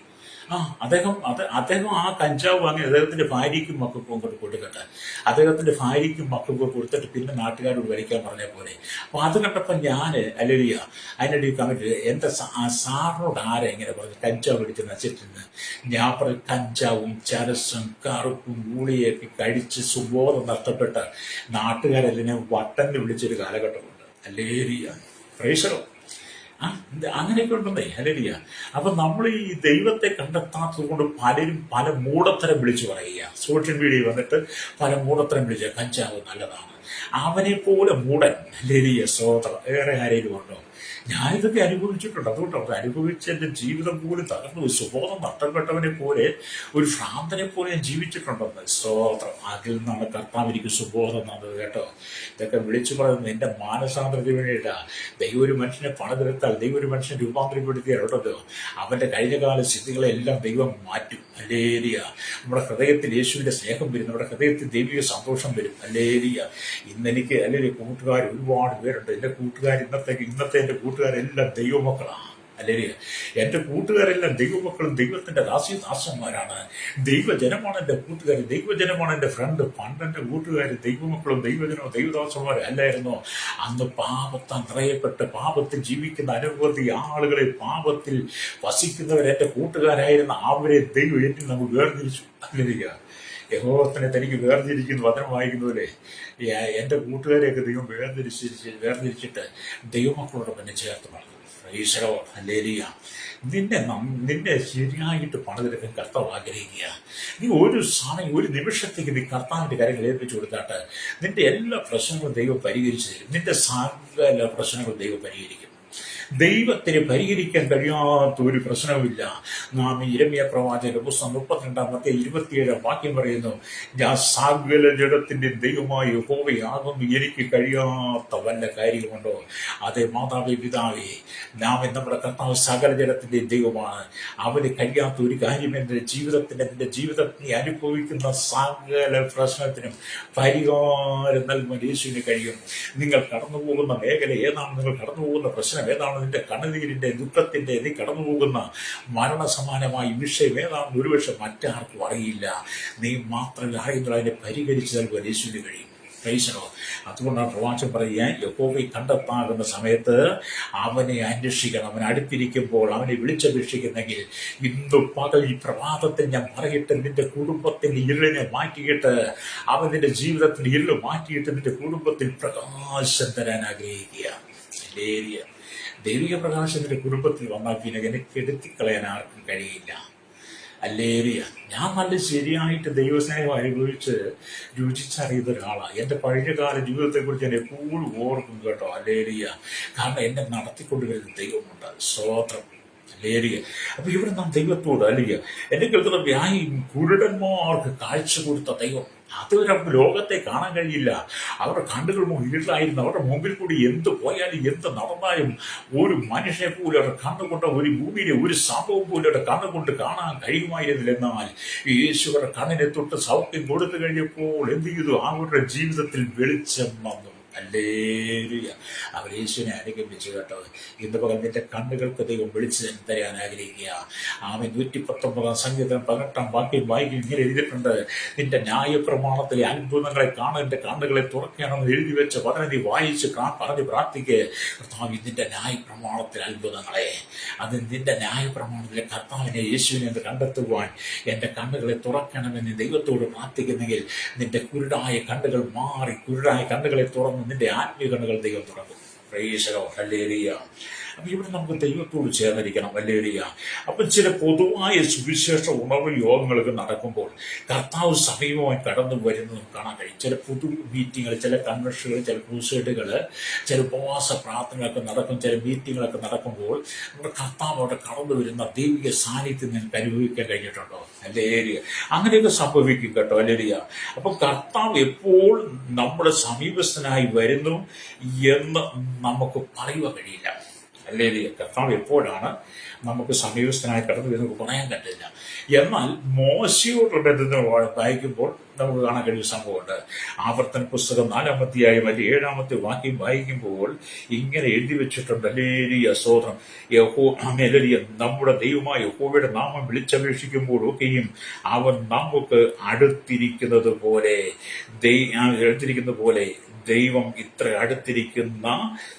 അദ്ദേഹം ആ കഞ്ചാവ് വാങ്ങി അദ്ദേഹത്തിന്റെ ഭാര്യയ്ക്കും മക്കൾക്കും കൊണ്ട് കൊടുക്കട്ടെ, അദ്ദേഹത്തിന്റെ ഭാര്യയ്ക്കും മക്കൾക്കും കൊടുത്തിട്ട് പിന്നെ നാട്ടുകാരോട് വലിക്കാൻ പറഞ്ഞ പോലെ. അപ്പൊ അത് കണ്ടപ്പോൾ ഞാൻ അല്ലരിയ അതിനിടെ കമന്റ്, എന്റെ സാറിനോട് ആരാ ഇങ്ങനെ പറഞ്ഞു കഞ്ചാവ് പിടിച്ച് നശിച്ചെന്ന്? ഞാൻ പറയും, കഞ്ചാവും ചരസും കറുപ്പും ഗുളിയൊക്കെ കഴിച്ച് സുബോധം നഷ്ടപ്പെട്ട നാട്ടുകാരെല്ലാം വട്ടന് വിളിച്ചൊരു കാലഘട്ടമുണ്ട്. അല്ലേരിയ ഫ്രൈസറോ അങ്ങനെയൊക്കെ ഉണ്ടെന്നേ. ഹല്ലേലൂയ. അപ്പൊ നമ്മൾ ഈ ദൈവത്തെ കണ്ടെത്താത്തത് കൊണ്ട് പലരും പല മൂടത്തരം വിളിച്ചു പറയുക. സോഷ്യൽ മീഡിയയിൽ വന്നിട്ട് പല മൂടത്തരം വിളിച്ച കഞ്ചാവ് നല്ലതാണ്, അവനെ പോലെ മൂടൻ. ഹല്ലേലൂയ, സ്തോത്രം. വേറെ ആരെങ്കിലും ഉണ്ടോ? ഞാനിതൊക്കെ അനുഭവിച്ചിട്ടുണ്ട്. അതുകൊണ്ട് അവർ അനുഭവിച്ച് എൻ്റെ ജീവിതം പോലും തകർന്നു, സുബോധം നഷ്ടപ്പെട്ടവനെ പോലെ, ഒരു ഭ്രാന്തനെ പോലെ ഞാൻ ജീവിച്ചിട്ടുണ്ടെന്ന്. സ്തോത്രം. അതിൽ നിന്നാണ് കർത്താവ് എനിക്ക് സുബോധം തന്നത് കേട്ടോ. ഇതൊക്കെ വിളിച്ചു പറയുന്നത് എൻ്റെ മാനസാന്തരത്തിന് വേണ്ടിയിട്ടാ. ദൈവം ഒരു മനുഷ്യനെ പണിതെടുത്താൽ, ദൈവം ഒരു മനുഷ്യനെ രൂപാന്തരപ്പെടുത്തിയാലുണ്ടല്ലോ, അവൻ്റെ കഴിഞ്ഞകാല സ്ഥിതികളെല്ലാം ദൈവം മാറ്റും. ഹല്ലേലൂയ. നമ്മുടെ ഹൃദയത്തിൽ യേശുവിൻ്റെ സ്നേഹം വരും, നമ്മുടെ ഹൃദയത്തിൽ ദൈവിക സന്തോഷം വരും. ഹല്ലേലൂയ. ഇന്നെനിക്ക് അല്ലെങ്കിൽ കൂട്ടുകാർ ഒരുപാട് പേരുണ്ട്. എൻ്റെ കൂട്ടുകാർ ഇന്നത്തെ എൻ്റെ കൂട്ടുകാരെല്ലാം ദൈവമക്കളാണ്. അല്ലെങ്കിൽ എൻ്റെ കൂട്ടുകാരെല്ലാം ദൈവമക്കളും ദൈവത്തിന്റെ ദാസ്യദാസന്മാരാണ്. ദൈവജനമാണ് എൻ്റെ കൂട്ടുകാർ, ദൈവജനമാണ് എൻ്റെ ഫ്രണ്ട്. പണ്ടെൻ്റെ കൂട്ടുകാർ ദൈവമക്കളും ദൈവജനവും ദൈവദാസന്മാരും അല്ലായിരുന്നോ? അന്ന് പാപത്താൻ നിറയപ്പെട്ട് പാപത്തിൽ ജീവിക്കുന്ന അനവധി ആളുകളെ, പാപത്തിൽ വസിക്കുന്നവർ എൻ്റെ കൂട്ടുകാരായിരുന്ന അവരെ ദൈവം എന്നിൽ നമ്മൾ വേർതിരിച്ചു. അല്ലെങ്കിൽ യഹോവത്തിനെ തനിക്ക് വേർതിരിക്കുന്നു വചനം വായിക്കുന്നവരെ എൻ്റെ കൂട്ടുകാരെയൊക്കെ ദൈവം വേർതിരിച്ചിട്ട് ദൈവമക്കളോട് തന്നെ ചേർത്ത് പറഞ്ഞു. ഈശ്വരോ ഹല്ലേലൂയ. നിന്നെ ശരിയായിട്ട് പണിതെടുക്കാൻ കർത്താവ് ആഗ്രഹിക്കുക. നീ ഒരു സമയം, ഒരു നിമിഷത്തേക്ക് നീ കർത്താവിന്റെ കാര്യങ്ങൾ ഏൽപ്പിച്ചു കൊടുത്താട്ട് നിന്റെ എല്ലാ പ്രശ്നങ്ങളും ദൈവം പരിഹരിച്ചു തരും. നിന്റെ സകല പ്രശ്നങ്ങളും ദൈവം പരിഹരിക്കും. ദൈവത്തിന് പരിഹരിക്കാൻ കഴിയാത്ത ഒരു പ്രശ്നവുമില്ല. നാം യിരെമ്യാ പ്രവാചകന്റെ പുസ്തകം 32-27 വാക്യം പറയുന്നു, ഞാൻ സകല ജഡത്തിന്റെ ദൈവമായ യഹോവയാകുന്നു, എനിക്ക് കഴിയാത്ത വല്ല കാര്യമുണ്ടോ? അതേ മാതാവേ, പിതാവേ, നാം നമ്മുടെ കർത്താവ് സകല ജഡത്തിന്റെ ദൈവമാണ്. അവന് കഴിയാത്ത ഒരു കാര്യം നിന്റെ ജീവിതത്തിൽ അനുഭവിക്കുന്ന സകല പ്രശ്നത്തിനും പരിഹാരം നൽകുവാൻ യേശുവിന് കഴിയും. നിങ്ങൾ കടന്നു പോകുന്ന മേഖല ഏതാണ്, നിങ്ങൾ കടന്നു പോകുന്ന പ്രശ്നം ഏതാണ്, നിന്റെ കണ്ണുനീരിന്റെ ദുഃഖത്തിന്റെ നീ കടന്നു പോകുന്ന മരണസമാനമായ വിഷയം ഏതാണെന്ന് ഒരുപക്ഷെ മറ്റാർക്കും അറിയില്ല. നീ മാത്രമേ അറിയുന്നത്. അതിനെ പരിഹരിച്ചു നൽകുവാൻ യേശുവിന് കഴിയും. പ്രൈസലോ. അതുകൊണ്ടാണ് പ്രവാചകൻ പറയുക, യഹോവയെ കണ്ടെത്താകുന്ന സമയത്ത് അവനെ അന്വേഷിക്കണം. അവൻ അടുത്തിരിക്കുമ്പോൾ അവനെ വിളിച്ചപേക്ഷിക്കുന്നെങ്കിൽ ഇന്ന് പകൽ ഈ പ്രഭാതത്തിൽ ഞാൻ പറയട്ടെ, നിന്റെ കുടുംബത്തിന്റെ ഇരുളിനെ മാറ്റിയിട്ട്, അവൻ നിന്റെ ജീവിതത്തിന്റെ ഇരുള് മാറ്റിയിട്ട് നിന്റെ കുടുംബത്തിൽ പ്രകാശം തരാൻ ആഗ്രഹിക്കുക. ദൈവിക പ്രകാശത്തിന്റെ കുടുംബത്തിൽ വന്നാൽ പിന്നെ എനിക്ക് എടുത്തിക്കളയാൻ ആർക്കും കഴിയില്ല. ഹല്ലേലൂയ. ഞാൻ നല്ല ശരിയായിട്ട് ദൈവസ്നേഹം അനുഭവിച്ച് രുചിച്ചറിയുന്ന ഒരാളാണ്. എൻ്റെ പഴയകാല ജീവിതത്തെക്കുറിച്ച് ഞാൻ എപ്പോഴും ഓർക്കും കേട്ടോ. ഹല്ലേലൂയ. കാരണം എന്നെ നടത്തിക്കൊണ്ടുവരുന്ന ദൈവമുണ്ട്. സ്തോത്രം. ഹല്ലേലൂയ. അപ്പൊ ഇവിടെ നാം ദൈവത്തോട് അല്ലെങ്കിൽ എന്നെ കേൾക്കുന്ന കുരുടന്മാർക്ക് കാഴ്ച കൊടുത്ത ദൈവം, അതുവരെ ലോകത്തെ കാണാൻ കഴിയില്ല. അവരുടെ കണ്ണുകൾ ഇരുട്ടായിരുന്നു. അവരുടെ മുമ്പിൽ കൂടി എന്ത് പോയാലും എന്ത് നടന്നാലും ഒരു മനുഷ്യനെ പോലും അവരുടെ കണ്ണുകൊണ്ട്, ഒരു ഭൂമിയിലെ ഒരു സംഭവം പോലും അവരുടെ കണ്ണുകൊണ്ട് കാണാൻ കഴിയുമായിരുന്നില്ല. എന്നാൽ യേശുവരുടെ കണ്ണിനെ തൊട്ട് സൗഖ്യം കൊടുത്തു കഴിഞ്ഞപ്പോൾ എന്ത് ചെയ്തു? അവരുടെ ജീവിതത്തിൽ വെളിച്ചം വന്നു. ഹല്ലേലൂയ. അവർ യേശുവിനെ അനുഗമിച്ചു കേട്ടോ. ഇന്ന് പകൽ നിന്റെ കണ്ണുകൾക്ക് ദൈവം വിളിച്ച് തരാൻ ആഗ്രഹിക്കുക. ആമേൻ. 119 സങ്കീർത്തനം 18 വാക്യം വായിക്കും. ഇങ്ങനെ എഴുതിയിട്ടുണ്ട്, നിന്റെ ന്യായപ്രമാണത്തിലെ അത്ഭുതങ്ങളെ കാണാൻ എന്റെ കണ്ണുകളെ തുറക്കണമെന്ന് എഴുതി വെച്ച വചനം നീ വായിച്ച് പറഞ്ഞ് പ്രാർത്ഥിക്കുക. കർത്താവ് നിന്റെ ന്യായപ്രമാണത്തിലെ അത്ഭുതങ്ങളെ, അത് നിന്റെ ന്യായപ്രമാണത്തിലെ കർത്താവിനെ യേശുവിനെ എന്ന് കണ്ടെത്തുവാൻ എന്റെ കണ്ണുകളെ തുറക്കണമെന്ന് ദൈവത്തോട് പ്രാർത്ഥിക്കുന്നെങ്കിൽ നിന്റെ കുരുടായ കണ്ണുകൾ മാറി കുരുടായ കണ്ണുകളെ തുറന്ന് നിന്റെ ആത്മീയ കണ്ണുകൾ ദൈവം തുറക്കും. Price the Lord. ഹല്ലേലൂയ. അപ്പൊ ഇവിടെ നമുക്ക് ദൈവത്തോട് ചേർന്നിരിക്കണം. ഹല്ലേലൂയ. അപ്പൊ ചില പൊതുവായ സുവിശേഷ ഉണർവ് യോഗങ്ങളൊക്കെ നടക്കുമ്പോൾ കർത്താവ് സമീപമായി കടന്നു വരുന്നത് നമുക്ക് കാണാൻ കഴിയും. ചില പൊതു മീറ്റിങ്ങുകൾ, ചില കൺവെൻഷനുകൾ, ചില ക്രൂസൈഡുകൾ, ചില ഉപവാസ പ്രാർത്ഥനകളൊക്കെ നടക്കും. ചില മീറ്റിങ്ങുകളൊക്കെ നടക്കുമ്പോൾ നമ്മുടെ കർത്താവ് അവിടെ കടന്നു വരുന്ന ദൈവിക സാന്നിധ്യം നിങ്ങൾക്ക് അനുഭവിക്കാൻ കഴിഞ്ഞിട്ടുണ്ടോ? ഹല്ലേലൂയ. അങ്ങനെയൊക്കെ സംഭവിക്കും കേട്ടോ. ഹല്ലേലൂയ. അപ്പൊ കർത്താവ് എപ്പോൾ നമ്മുടെ സമീപസ്ഥനായി വരുന്നു എന്ന് നമുക്ക് പറയുവാൻ കഴിയില്ല. ഹല്ലേലൂയ. കർത്താവ് എപ്പോഴാണ് നമുക്ക് സമീപസ്ഥനായി കടന്നു വരുന്നത് പറയാൻ പറ്റില്ല. എന്നാൽ മോശയോടുള്ള ബന്ധത്തിൽ വായിക്കുമ്പോൾ നമുക്ക് കാണാൻ കഴിയുന്ന സംഭവമുണ്ട്. ആവർത്തന പുസ്തകം 4-ാം അധ്യായം 7-ാമത്തെ വാക്യം വായിക്കുമ്പോൾ ഇങ്ങനെ എഴുതി വെച്ചിട്ടുണ്ട്. ഹല്ലേലൂയ. സ്തോത്രം. ഹല്ലേലൂയ. നമ്മുടെ ദൈവമായ യഹോവയുടെ നാമം വിളിച്ചപേക്ഷിക്കുമ്പോഴൊക്കെയും അവൻ നമുക്ക് അടുത്തിരിക്കുന്നത് പോലെ ദൈവം ഇത്ര അടുത്തിരിക്കുന്ന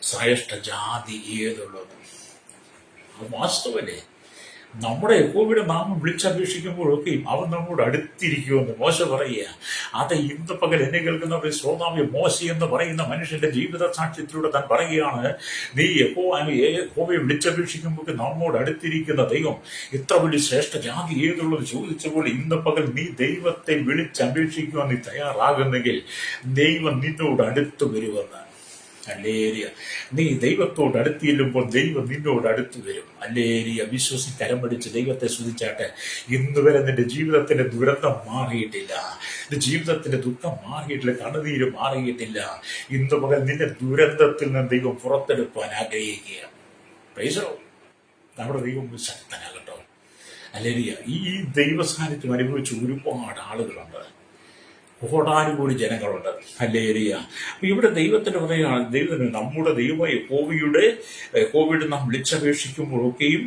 ശ്രേഷ്ഠ ജാതി ഏതുള്ളത്? അത് വാസ്തവല്ലേ? നമ്മുടെ യഹോവയുടെ നാമം വിളിച്ചപേക്ഷിക്കുമ്പോഴൊക്കെയും അവൻ നമ്മോട് അടുത്തിരിക്കുമെന്ന് മോശ പറയുക. അത് ഇന്ന് പകൽ എന്നെ കേൾക്കുന്ന ശ്രോതാവ്, മോശ എന്ന് പറയുന്ന മനുഷ്യന്റെ ജീവിത സാക്ഷ്യത്തിലൂടെ താൻ പറയുകയാണ്, നീ യഹോവയെ വിളിച്ചപേക്ഷിക്കുമ്പോൾ നമ്മോട് അടുത്തിരിക്കുന്ന ദൈവം ഇത്ര വലിയ ശ്രേഷ്ഠ ജാതി ഏതുള്ളത് ചോദിച്ചപ്പോൾ ഇന്ന് പകൽ നീ ദൈവത്തെ വിളിച്ചപേക്ഷിക്കുവാൻ നീ തയ്യാറാകുന്നെങ്കിൽ ദൈവം നിന്നോട് അടുത്ത് വരുമെന്ന്. ഹല്ലേലൂയ. നീ ദൈവത്തോട് അടുത്തില്ലുമ്പോൾ ദൈവം നിന്നോട് അടുത്ത് വരും. ഹല്ലേലൂയ. വിശ്വസിച്ച് കരമടിച്ച് ദൈവത്തെ സ്തുതിച്ചാട്ടെ. ഇന്ന് വരെ നിന്റെ ജീവിതത്തിന്റെ ദുരന്തം മാറിയിട്ടില്ല, നിന്റെ ജീവിതത്തിന്റെ ദുഃഖം മാറിയിട്ടില്ല, കണ്ണുനീര് മാറിയിട്ടില്ല. ഇന്ന് പകൽ നിന്റെ ദുരന്തത്തിൽ നിന്ന് ദൈവം പുറത്തെടുക്കാൻ ആഗ്രഹിക്കുക. Price the Lord. നമ്മുടെ ദൈവം ശക്തനാകട്ടോ. ഹല്ലേലൂയ. ഈ ദൈവ സാന്നിധ്യം അനുഭവിച്ച ഒരുപാട് ആളുകളുണ്ട്, കോടാനുകൂടി ജനങ്ങളുണ്ട്. ഹല്ലേലൂയ. അപ്പൊ ഇവിടെ ദൈവത്തിന് പറയുകയാണ്, ദൈവത്തിന് നമ്മുടെ ദൈവമായ യഹോവയുടെ നാം വിളിച്ചപേക്ഷിക്കുമ്പോഴൊക്കെയും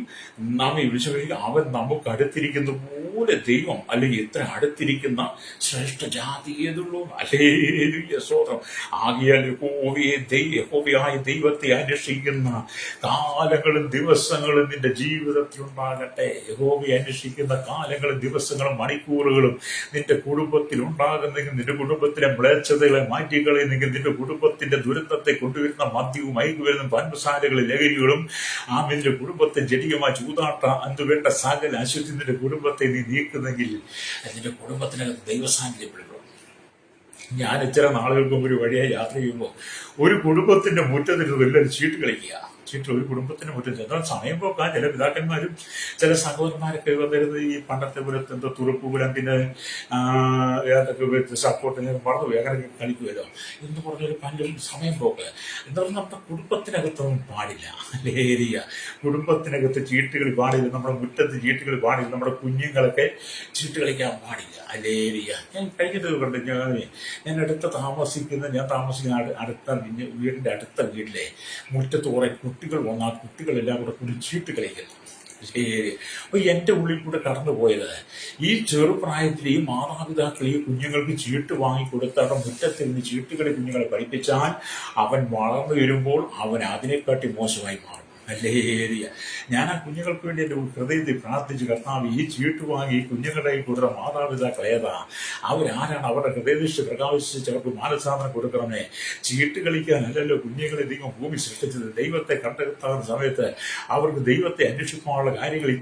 നാം വിളിച്ചപേക്ഷിക്കും അവൻ നമുക്ക് അടുത്തിരിക്കുന്ന പോലെ ദൈവം, അല്ലെങ്കിൽ ഇത്ര അടുത്തിരിക്കുന്ന ശ്രേഷ്ഠ ജാതി ഏതുള്ളൂ. ഹല്ലേലൂയ. സ്തോത്രം. ആകയാൽ യഹോവയായ ദൈവത്തെ അന്വേഷിക്കുന്ന കാലങ്ങളും ദിവസങ്ങളും നിന്റെ ജീവിതത്തിൽ ഉണ്ടാകട്ടെ. യഹോവയെ അന്വേഷിക്കുന്ന കാലങ്ങളും ദിവസങ്ങളും മണിക്കൂറുകളും നിന്റെ കുടുംബത്തിൽ ഉണ്ടാകുന്ന, നിന്റെ കുടുംബത്തിലെ മ്ലേച്ഛതകളെ മാറ്റിക്കളയുന്നെങ്കിൽ, നിന്റെ കുടുംബത്തിന്റെ ദുരന്തത്തെ കൊണ്ടുവരുന്ന മദ്യവും മയക്കുമരുന്നും പൻസാരകളും ലഹരികളും നിന്റെ കുടുംബത്തെ ജടികമായി ചൂതാട്ട വേണ്ട സകല അശുദ്ധി നിന്റെ കുടുംബത്തെ നീ നീക്കുന്നെങ്കിൽ നിന്റെ കുടുംബത്തിനകത്ത് ദൈവസാന്നിധ്യപ്പെടും. ഞാൻ ചില നാളുകൾക്ക് മുമ്പ് ഒരു വഴിയായി യാത്ര ചെയ്യുമ്പോൾ ഒരു കുടുംബത്തിന്റെ മുറ്റത്തിൽ എല്ലാവരും ചീട്ട് കളിക്കുക. ഒരു കുടുംബത്തിന് മുറ്റത്ത് എന്നാൽ സമയം പോക്കാൻ ചില പിതാക്കന്മാരും ചില സഹോദരന്മാരൊക്കെ വന്നിരുന്നത് ഈ പണ്ടത്തെ പുരത്ത് എന്തോ തുറപ്പുകുലം, പിന്നെ ഏതൊക്കെ സപ്പോർട്ടിന് മറന്നു വേഗം കളിക്കുമല്ലോ എന്ന് പറഞ്ഞൊരു പലരും സമയം പോക്ക്. എന്നാലും നമ്മുടെ കുടുംബത്തിനകത്തൊന്നും പാടില്ല. ഹല്ലേലൂയ. കുടുംബത്തിനകത്ത് ചീട്ടുകളി പാടില്ല, നമ്മുടെ മുറ്റത്ത് ചീട്ടുകളി പാടില്ല, നമ്മുടെ കുഞ്ഞുങ്ങളൊക്കെ ചീട്ട് കളിക്കാൻ പാടില്ല. ഹല്ലേലൂയ. ഞാൻ കഴിഞ്ഞത് കണ്ട് ഞാൻ താമസിക്കുന്ന അടുത്ത വീടിന്റെ അടുത്ത വീട്ടിലെ മുറ്റത്ത് കുറെ കുട്ടികൾ വന്ന് ആ കുട്ടികളെല്ലാം കൂടെ കൂടി ചീട്ട് കളിക്കുന്നു. അപ്പൊ എന്റെ ഉള്ളിൽ കൂടെ കടന്നുപോയത്, ഈ ചെറുപ്രായത്തിൽ ഈ മാതാപിതാക്കൾ ഈ കുഞ്ഞുങ്ങൾക്ക് ചീട്ട് വാങ്ങിക്കൊടുത്ത് അവരുടെ മുറ്റത്തിരുന്ന് ചീട്ടുകളി കുഞ്ഞുങ്ങളെ പഠിപ്പിച്ചാൽ അവൻ വളർന്നു വരുമ്പോൾ അവൻ അതിനെക്കാട്ടി മോശമായി മാറും. ഹല്ലേലൂയ. ഞാൻ ആ കുഞ്ഞുങ്ങൾക്ക് വേണ്ടി എൻ്റെ ഹൃദയത്തിൽ പ്രാർത്ഥിച്ചു, കർത്താവ് ഈ ചീട്ട് വാങ്ങി ഈ കുഞ്ഞുങ്ങളുടെ കൊടുത്ത മാതാപിതാക്കൾ ഏതാ, അവരാരാണ്, അവരുടെ ഹൃദയദൃഷ്ടി പ്രകാശിച്ച് അവർക്ക് മാനസാന്തരം കൊടുക്കണമേ. ചീട്ട് കളിക്കാനല്ലല്ലോ കുഞ്ഞുങ്ങളെ ദൈവം ഭൂമി സൃഷ്ടിച്ചത്. ദൈവത്തെ കണ്ടെത്താവുന്ന സമയത്ത് അവർക്ക് ദൈവത്തെ അന്വേഷിക്കാനുള്ള കാര്യങ്ങൾ ഈ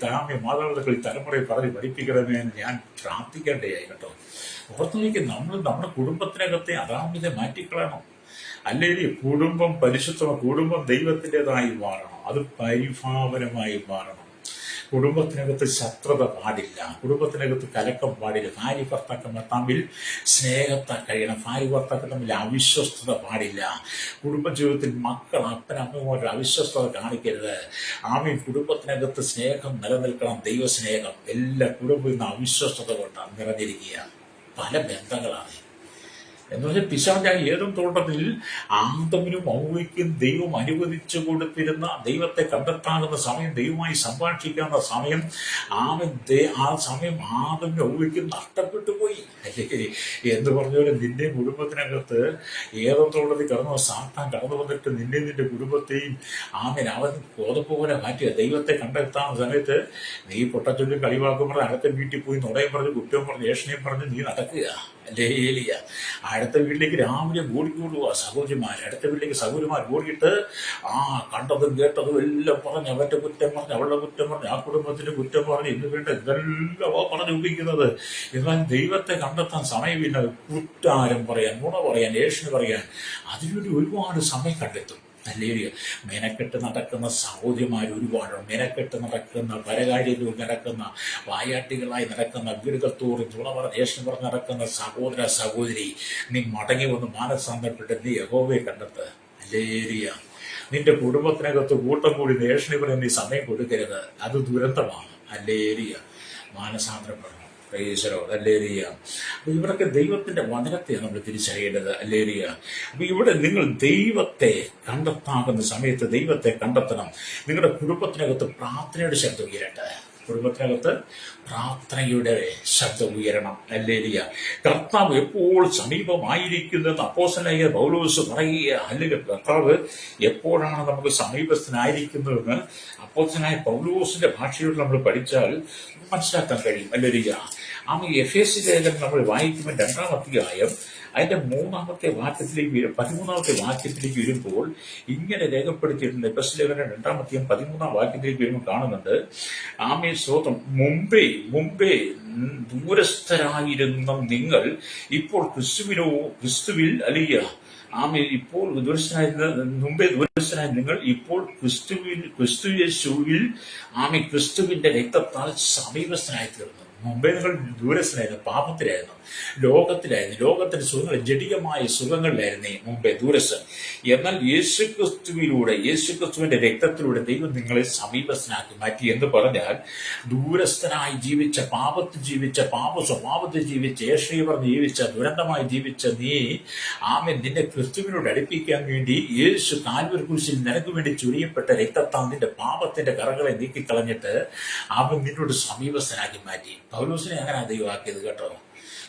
മാതാപിതാക്കൾ ഈ തലമുറയെ പറഞ്ഞ് പഠിപ്പിക്കണമേ എന്ന് ഞാൻ പ്രാർത്ഥിക്കേണ്ടതായി കേട്ടോ. ഓർത്തുനിൽക്കും, നമ്മുടെ കുടുംബത്തിനകത്തെ അധാർമ്മികത മാറ്റിക്കളയണം. അല്ലെങ്കിൽ കുടുംബം കുടുംബം ദൈവത്തിൻ്റെതായി മാറണം, അത് പരിഭാവനമായി മാറണം. കുടുംബത്തിനകത്ത് ശത്രുത പാടില്ല, കുടുംബത്തിനകത്ത് കലക്കം പാടില്ല. ഭാര്യ ഭർത്താക്കന്മാർ തമ്മിൽ സ്നേഹത്തെ കഴിയണം, ഭാര്യ ഭർത്താക്കൾ തമ്മിൽ അവിശ്വസ്തത പാടില്ല. കുടുംബജീവിതത്തിൽ മക്കൾ അപ്പനമ്മമാരുടെ അവിശ്വസ്തത കാണിക്കരുത്. കുടുംബത്തിനകത്ത് സ്നേഹം നിലനിൽക്കണം, ദൈവസ്നേഹം. എല്ലാ കുടുംബവും അവിശ്വസ്തത കൊണ്ട് നിറഞ്ഞിരിക്കുക. പല ബന്ധങ്ങളാണ്. എന്ന് പറഞ്ഞാൽ പിശാചായ ഏതും തോട്ടത്തിൽ ആദമിനും ഔവയ്ക്കും ദൈവം അനുവദിച്ചു കൊടുത്തിരുന്ന ദൈവത്തെ കണ്ടെത്താകുന്ന സമയം, ദൈവമായി സംഭാഷിക്കാവുന്ന സമയം, ആ സമയം ആദമിനും ഔവയ്ക്കും നഷ്ടപ്പെട്ടു പോയി. അല്ലേ എന്ന് പറഞ്ഞപോലെ നിന്റെ കുടുംബത്തിനകത്ത് ഏതോ തോട്ടത്തിൽ കടന്നു സാത്താൻ കടന്നു വന്നിട്ട് നിന്റെ കുടുംബത്തെയും അവൻ കോതപ്പോലെ മാറ്റുക. ദൈവത്തെ കണ്ടെത്താവുന്ന സമയത്ത് നീ പൊട്ടച്ചൊല്ലും കളിവാക്കും പറഞ്ഞ് അടുത്ത വീട്ടിൽ പോയി നുണയും പറഞ്ഞ് കുറ്റവും പറഞ്ഞ് ഏഷണിയും പറഞ്ഞ് നീ നടക്കുക. അല്ലേ ഏലിയ അടുത്ത വീട്ടിലേക്ക് രാവിലെ ഓടിക്കൂടുക. സഹോദരിമാർ അടുത്ത വീട്ടിലേക്ക് സഹോദരിമാർ ഓടിയിട്ട് കണ്ടതും കേട്ടതും എല്ലാം പറഞ്ഞ് അവന്റെ കുറ്റം പറഞ്ഞ് അവളുടെ കുറ്റം പറഞ്ഞ് ആ കുടുംബത്തിന്റെ കുറ്റം പറഞ്ഞ് ഇന്ന് വേണ്ട ഇതെല്ലാം പറഞ്ഞു ഉപയോഗിക്കുന്നത്. എന്നാൽ ദൈവത്തെ കണ്ടെത്താൻ സമയമില്ല. കുറ്റാരം പറയാൻ, നുണ പറയാൻ, ഏഷണി പറയാൻ അതിനുവേണ്ടി ഒരുപാട് സമയം കണ്ടെത്തും. അല്ലേരിയ മെനക്കെട്ട് നടക്കുന്ന സഹോദരിമാർ ഒരുപാട്, മെനക്കെട്ട് നടക്കുന്ന പരകാര്യത്തിൽ നടക്കുന്ന വായാട്ടികളായി നടക്കുന്ന വീടുകൾ തോറും തുളവറ ദേശം പറഞ്ഞ് നടക്കുന്ന സഹോദര സഹോദരി, നീ മടങ്ങി വന്ന് മാനസാന്തരപ്പെട്ട് നീ യഹോവയെ കണ്ടെത്ത്. അല്ലേരിയ നിന്റെ കുടുംബത്തിനകത്ത് കൂട്ടം കൂടി ദേശണി പറയാൻ നീ സമയം കൊടുക്കരുത്. അത് ദുരന്തമാണ്. അല്ലേരിയ മാനസാന്തരപ്പെടണം. അല്ലേരിയ. അപ്പൊ ഇവരൊക്കെ ദൈവത്തിന്റെ വചനത്തെയാണ് നമ്മൾ തിരിച്ചറിയേണ്ടത്. അല്ലേരിയ. അപ്പൊ ഇവിടെ നിങ്ങൾ ദൈവത്തെ കണ്ടെത്താകുന്ന സമയത്ത് ദൈവത്തെ കണ്ടെത്തണം. നിങ്ങളുടെ കുടുംബത്തിനകത്ത് പ്രാർത്ഥനയുടെ ശബ്ദം ഉയരട്ടെ. കുടുംബത്തിനകത്ത് പ്രാർത്ഥനയുടെ ശബ്ദം ഉയരണം. അല്ലേലിയ. കർത്താവ് എപ്പോൾ സമീപമായിരിക്കുന്നെന്ന് അപ്പോസ്തലനായ പൗലോസ് പറയുക. അല്ലെങ്കിൽ കർത്താവ് എപ്പോഴാണ് നമുക്ക് സമീപസ്ഥനായിരിക്കുന്നതെന്ന് അപ്പോസ്തലനായ പൗലോസിന്റെ ഭാഷയോട് നമ്മൾ പഠിച്ചാൽ മനസ്സിലാക്കാൻ കഴിയും. അല്ലേലിയ. എഫേസ്യ ലേഖനം നമ്മൾ വായിക്കുമ്പോൾ 2-ാം അധ്യായം അതിന്റെ 3-ാമത്തെ വാക്യത്തിലേക്ക് 13-ാമത്തെ വാക്യത്തിലേക്ക് വരുമ്പോൾ ഇങ്ങനെ രേഖപ്പെടുത്തിയിട്ടുണ്ട്. എഫേസ്യ ലേഖനം 2-ാം അധ്യായം 13-ാം വാക്യത്തിലേക്ക് വരുമ്പോൾ കാണുന്നുണ്ട്, സ്തോത്രം, മുമ്പേ ദൂരസ്ഥരായിരുന്ന നിങ്ങൾ ഇപ്പോൾ ക്രിസ്തുവിൽ അലിയ. ഇപ്പോൾ മുമ്പേ ദൂരസ്ഥനായ നിങ്ങൾ ഇപ്പോൾ ക്രിസ്തുയേശുവിൽ ക്രിസ്തുവിന്റെ രക്തത്താൽ സമീപസ്ഥനായി തീർന്നു. മുമ്പേ നിങ്ങൾ ദൂരസ്ഥനായിരുന്നു, പാപത്തിലായിരുന്നു, ലോകത്തിന്റെ സുഖങ്ങൾ, ജഡികമായ സുഖങ്ങളിലായിരുന്നേ മുമ്പേ ദൂരസ്ഥൻ. എന്നാൽ യേശുക്രിസ്തുവിന്റെ രക്തത്തിലൂടെ ദൈവം നിങ്ങളെ സമീപസ്ഥനാക്കി മാറ്റി. എന്ന് പറഞ്ഞാൽ ദൂരസ്ഥനായി ജീവിച്ച, പാപ സ്വഭാവത്തിൽ ജീവിച്ച, ഏഷണി പറഞ്ഞ് ജീവിച്ച, ദുരന്തമായി ജീവിച്ച നീ നിന്നെ ക്രിസ്തുവിനോട് അടുപ്പിക്കാൻ വേണ്ടി യേശു കാൽവരി ക്രൂശിൽ നിനക്ക് വേണ്ടി ചൊരിയപ്പെട്ട രക്തത്താൽ നിന്റെ പാപത്തിന്റെ കറകളെ നീക്കിക്കളഞ്ഞിട്ട് നിന്നോട് സമീപസ്ഥനാക്കി മാറ്റി. പൗലോസിനെ അങ്ങനെ ദൈവമാക്കിയത് കേട്ടോ.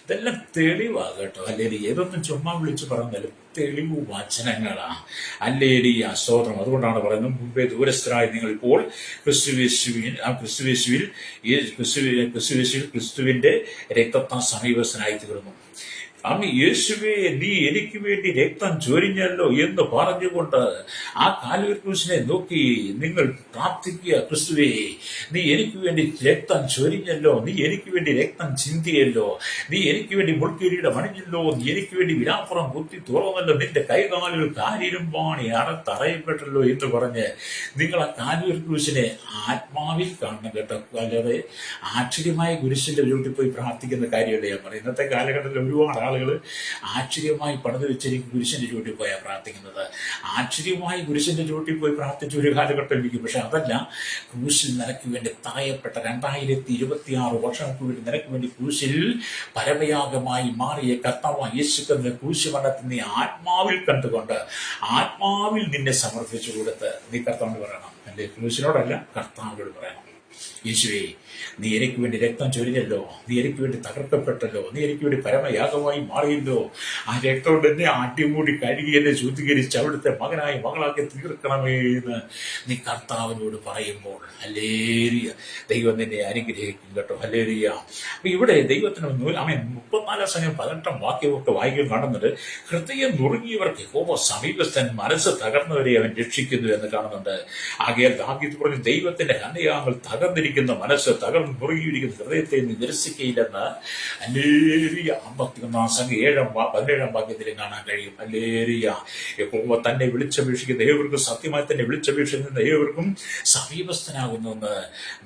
ഇതെല്ലാം തെളിവാ കേട്ടോ. അല്ലേലി ഏതൊന്നും ചുമ്മാ വിളിച്ചു പറഞ്ഞാലും തെളിവ് വചനങ്ങളാ. അല്ലേലി സ്തോത്രം. അതുകൊണ്ടാണ് പറയുന്നത്, മുമ്പേ ദൂരസ്ഥരായി നിങ്ങൾ ഇപ്പോൾ ക്രിസ്തുവിന്റെ രക്തത്താൽ സമീപസ്ഥനായി തീർന്നു. യേശുവേ, നീ എനിക്ക് വേണ്ടി രക്തം ചൊരിഞ്ഞല്ലോ എന്ന് പറഞ്ഞുകൊണ്ട് ആ കാൽവരി ക്രൂശിനെ നോക്കി നിങ്ങൾ പ്രാർത്ഥിക്കുക. ക്രിസ്തുവേ, നീ എനിക്ക് വേണ്ടി രക്തം ചൊരിഞ്ഞല്ലോ, നീ എനിക്ക് വേണ്ടി രക്തം ചിന്തിയല്ലോ, നീ എനിക്ക് വേണ്ടി മുൾക്കിരീടം അണിഞ്ഞല്ലോ, നീ എനിക്ക് വേണ്ടി വിലാപ്പുറം കുത്തി തുറന്നല്ലോ, നിന്റെ കൈകാലുകൾ കാരിരുമ്പാണി തറയപ്പെട്ടല്ലോ എന്ന് പറഞ്ഞ് നിങ്ങൾ ആ കാൽവരി ക്രൂശിനെ ആത്മാവിൽ കാണണം കേട്ടോ. അല്ലാതെ ആശ്ചര്യമായ കുരിശിന്റെ ചുവട്ടിൽ പോയി പ്രാർത്ഥിക്കുന്ന കാര്യമല്ലേ ഞാൻ പറയും. ഇന്നത്തെ കാലഘട്ടത്തിൽ ഒരുപാട് ആളുകൾ ആശ്ചര്യമായി പണിത് വെച്ചിരിക്കും കുരിശിന്റെ ചുവട്ടിൽ പോയാൽ പ്രാർത്ഥിക്കുന്നത്. ആശ്ചര്യമായി കുരിശിന്റെ ചുവട്ടിൽ പോയി പ്രാർത്ഥിച്ച ഒരു കാലഘട്ടം ഇരിക്കും. പക്ഷെ അതല്ല, ക്രൂശിൽ നിനക്ക് വേണ്ടി തറയപ്പെട്ട 2026 വർഷങ്ങൾക്ക് വേണ്ടി നിനക്ക് വേണ്ടി ക്രൂശിൽ പരമയാഗമായി മാറിയ കർത്താവായ യേശുക്രിസ്തുവിന്റെ ക്രൂശ് മരണത്തിൽ നീ ആത്മാവിൽ കണ്ടുകൊണ്ട് ആത്മാവിൽ നിന്നെ സമർപ്പിച്ചു കൊടുത്ത് നീ കർത്താവിനോട് പറയണം. അല്ലെ, ക്രൂശിനോടല്ല, കർത്താവിനോട് പറയണം, യേശുവേ, നീ എനിക്ക് വേണ്ടി രക്തം ചൊരിഞ്ഞല്ലോ, നീ എനിക്ക് വേണ്ടി തകർക്കപ്പെട്ടല്ലോ, നീ എനിക്ക് വേണ്ടി പരമയാഗമായി മാറിയല്ലോ, ആ രക്തം കൊണ്ട് എന്നെ അടിമൂടി കഴുകി എന്നെ ശുദ്ധീകരിച്ച് അവിടുത്തെ മകളാക്കി തീർക്കണമേ എന്ന് നീ കർത്താവിനോട് പറയുമ്പോൾ ഹല്ലേലൂയ, ദൈവം നിന്നെ അനുഗ്രഹിക്കും കേട്ടോ. ഹല്ലേലൂയ. അപ്പൊ ഇവിടെ ദൈവത്തിന് 34 സമയം 18 വാക്യമൊക്കെ വായിക്കാൻ കാണുന്നുണ്ട്. ഹൃദയം നുറുങ്ങിയവർക്ക് യഹോവ സമീപസ്ഥൻ, മനസ്സ് തകർന്നവരെ അവൻ രക്ഷിക്കുന്നു എന്ന് കാണുന്നുണ്ട്. ആകയാൽ ദാവീദ് പറഞ്ഞു, ദൈവത്തിന്റെ ഹൃദയങ്ങൾ തകർന്നിരിക്കുന്ന മനസ്സ്, തകർന്ന് മുറുകിയിരിക്കുന്ന ഹൃദയത്തെ നിരസിക്കയില്ലെന്ന് ഹല്ലേലൂയ 51 സംഖ്യ 17 വാക്യത്തിലും കാണാൻ കഴിയും. ഹല്ലേലൂയ. യഹോവ തന്നെ വിളിച്ചപേക്ഷിക്കുന്ന ഏവർക്കും, സത്യമായി തന്നെ വിളിച്ചപേക്ഷിക്കുന്ന ഏവർക്കും സമീപസ്ഥനാകുന്നു എന്ന്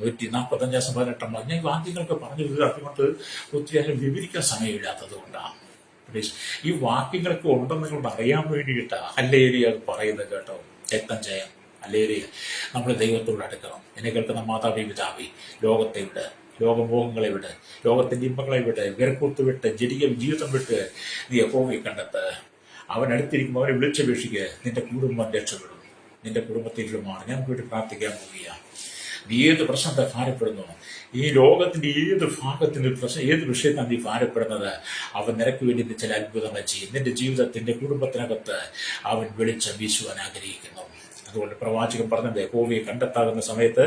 145 18 ഞാൻ ഈ വാക്യങ്ങൾക്ക് പറഞ്ഞു അതുകൊണ്ട് ഒത്തിരി വിവരിക്കാൻ സമയമില്ലാത്തത് കൊണ്ടാണ്. ഈ വാക്യങ്ങൾക്ക് ഉണ്ടെന്ന് നിങ്ങളോട് അറിയാൻ വേണ്ടിയിട്ടാ ഹല്ലേലൂയ അത് പറയുന്നത് കേട്ടോ. രക്തം ചെയ്യാം. ഹല്ലേലൂയ. നമ്മൾ ദൈവത്തോട് അടുക്കണം. എന്നെ കേൾക്കുന്ന മാതാവി പിതാവി, ലോകത്തെ വിട്, ലോകമോഹങ്ങളെ വിട്ട്, ലോകത്തിൻ്റെ ഇമ്പങ്ങളെ വിട്ട്, വിരക്കൂത്ത് വിട്ട്, ജനിക ജീവിതം വിട്ട് നീ യഹോവയെ കണ്ടെത്ത്. അവൻ അടുത്തിരിക്കുമ്പോൾ അവനെ വിളിച്ചപേക്ഷിക്കുക. നിന്റെ കുടുംബം രക്ഷപ്പെടും. നിന്റെ കുടുംബത്തിലുമാണ് ഞാൻ പോയിട്ട് പ്രാർത്ഥിക്കാൻ പോവുകയാണ്. നീ ഏത് പ്രശ്നത്തെ ഭാരപ്പെടുന്നു, ഈ ലോകത്തിന്റെ ഏത് ഭാഗത്തിന്റെ പ്രശ്നം, ഏത് വിഷയത്താണ് നീ ഭാരപ്പെടുന്നത്, അവൻ നിനക്ക് വേണ്ടി ചില അത്ഭുതങ്ങൾ ചെയ്യും. നിന്റെ ജീവിതത്തിന്റെ കുടുംബത്തിനകത്ത് അവൻ വെളിച്ചം വീശുവാൻ ആഗ്രഹിക്കുന്നു. അതുകൊണ്ട് പ്രവാചകൻ പറഞ്ഞത്, യഹോവയെ കണ്ടെത്താകുന്ന സമയത്ത്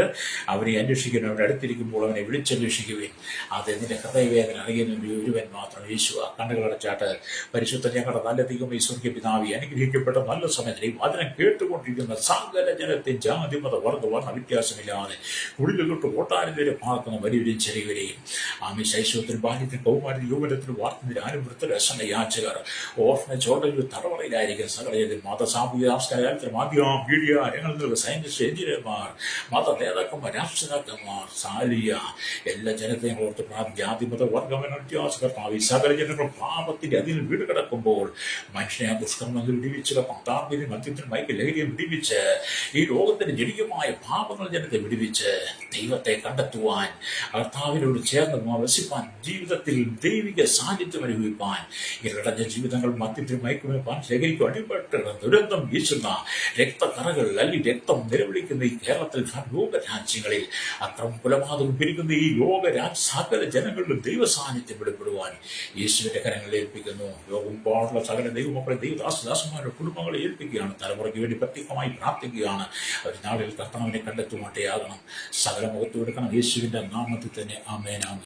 അവനെ അന്വേഷിക്കുന്നു, അവരുടെ അടുത്തിരിക്കുമ്പോൾ അവനെ വിളിച്ചന്വേഷിക്കുവിൻ. അത് നിന്റെ ഹൃദയവേദന അറിയുന്ന ഒരുവൻ മാത്രം യേശുവ. കണ്ണുകളടച്ചാട്ട്. പരിശുദ്ധ ഞങ്ങളുടെ നല്ല ദൈവമേ, സ്വർഗ്ഗ പിതാവേ, അനുഗ്രഹിക്കപ്പെട്ട നല്ല സമയത്ത് ഈ വചനം കേട്ടുകൊണ്ടിരിക്കുന്ന സകല ജനത്തെ ജാതി മത വർഗ വർണ്ണ വ്യത്യാസമില്ലാതെ ഉള്ളിൽ തൊട്ട് കോട്ടാനും വരെ പാർക്കുന്ന വലിയവരെയും ചെറിയവരെയും ആമി ശൈശവത്തിനും ബാല്യത്തിനും കൗമാരത്തിനും യൗവനത്തിനും വാർത്തത്തിനും അനുവൃത്തിനും രസന യാചകർ ഓർഫനേജ് ഹോട്ടലിൽ തറവറയിലായിരിക്കും സകല മത സാമൂഹിക സാംസ്കാരിക മാധ്യമ മീഡിയ രംഗങ്ങളിൽ സയന്റിസ്റ്റ്, എഞ്ചിനീയർമാർ, മത നേതാക്കന്മാർ, രാഷ്ട്രീയക്കാർ, സാലിയ എല്ലാ ജനത്തെയും ഓർത്ത് ജാതി മത വർഗമെന്ന വ്യത്യാസകർത്താവ് ഈ സകല ജനങ്ങൾ പാപത്തിന്റെ അതിൽ വീട് കിടക്കുമ്പോൾ മനുഷ്യനെ ദുഷ്കർമ്മങ്ങൾ വിടിവിച്ച്, പത്താമ്പിനും മദ്യത്തിനും മയക്ക് ലഹരിയും വിടിവിച്ച്, ഈ ലോകത്തിന്റെ ജനികമായ പാപങ്ങൾ ജനത്തെ വിടിവിച്ച് ദൈവത്തെ കണ്ടെത്തുവാൻ, കർത്താവിനോട് ചേർന്ന് വസിപ്പാൻ, ജീവിതത്തിൽ ദൈവിക സാന്നിധ്യം അനുഭവിപ്പാൻ, ഇരടഞ്ഞ ജീവിതങ്ങൾ മദ്യത്തിനും മയക്കുമേപ്പാൻ, ലഹരിക്കും അടിപ്പെട്ട് ദുരന്തം വീശുന്ന രക്തക്കറകൾ അല്ലെങ്കിൽ രക്തം നിലവിളിക്കുന്ന ഈ കേരളത്തിൽ ലോകരാജ്യങ്ങളിൽ അക്രമം കൊലപാതകം പിരിക്കുന്ന ഈ സകല ജനങ്ങളിലും ദൈവ സാന്നിധ്യം വെളിപ്പെടുവാൻ യേശുവിന്റെ കരങ്ങളിൽ ഏൽപ്പിക്കുന്നു. ലോകമെമ്പാടുള്ള സകല ദൈവമക്കളെ, ദൈവദാസന്മാരുടെ കുടുംബങ്ങളെ ഏൽപ്പിക്കുകയാണ്. തലമുറയ്ക്ക് വേണ്ടി പ്രത്യേകമായി പ്രാർത്ഥിക്കുകയാണ്. ഒരു നാളിൽ കർത്താവിനെ കണ്ടെത്തുമാട്ടേയാകണം. സകല മുഖത്ത് കൊടുക്കണം. യേശുവിന്റെ നാമത്തിൽ തന്നെ ആമേൻ.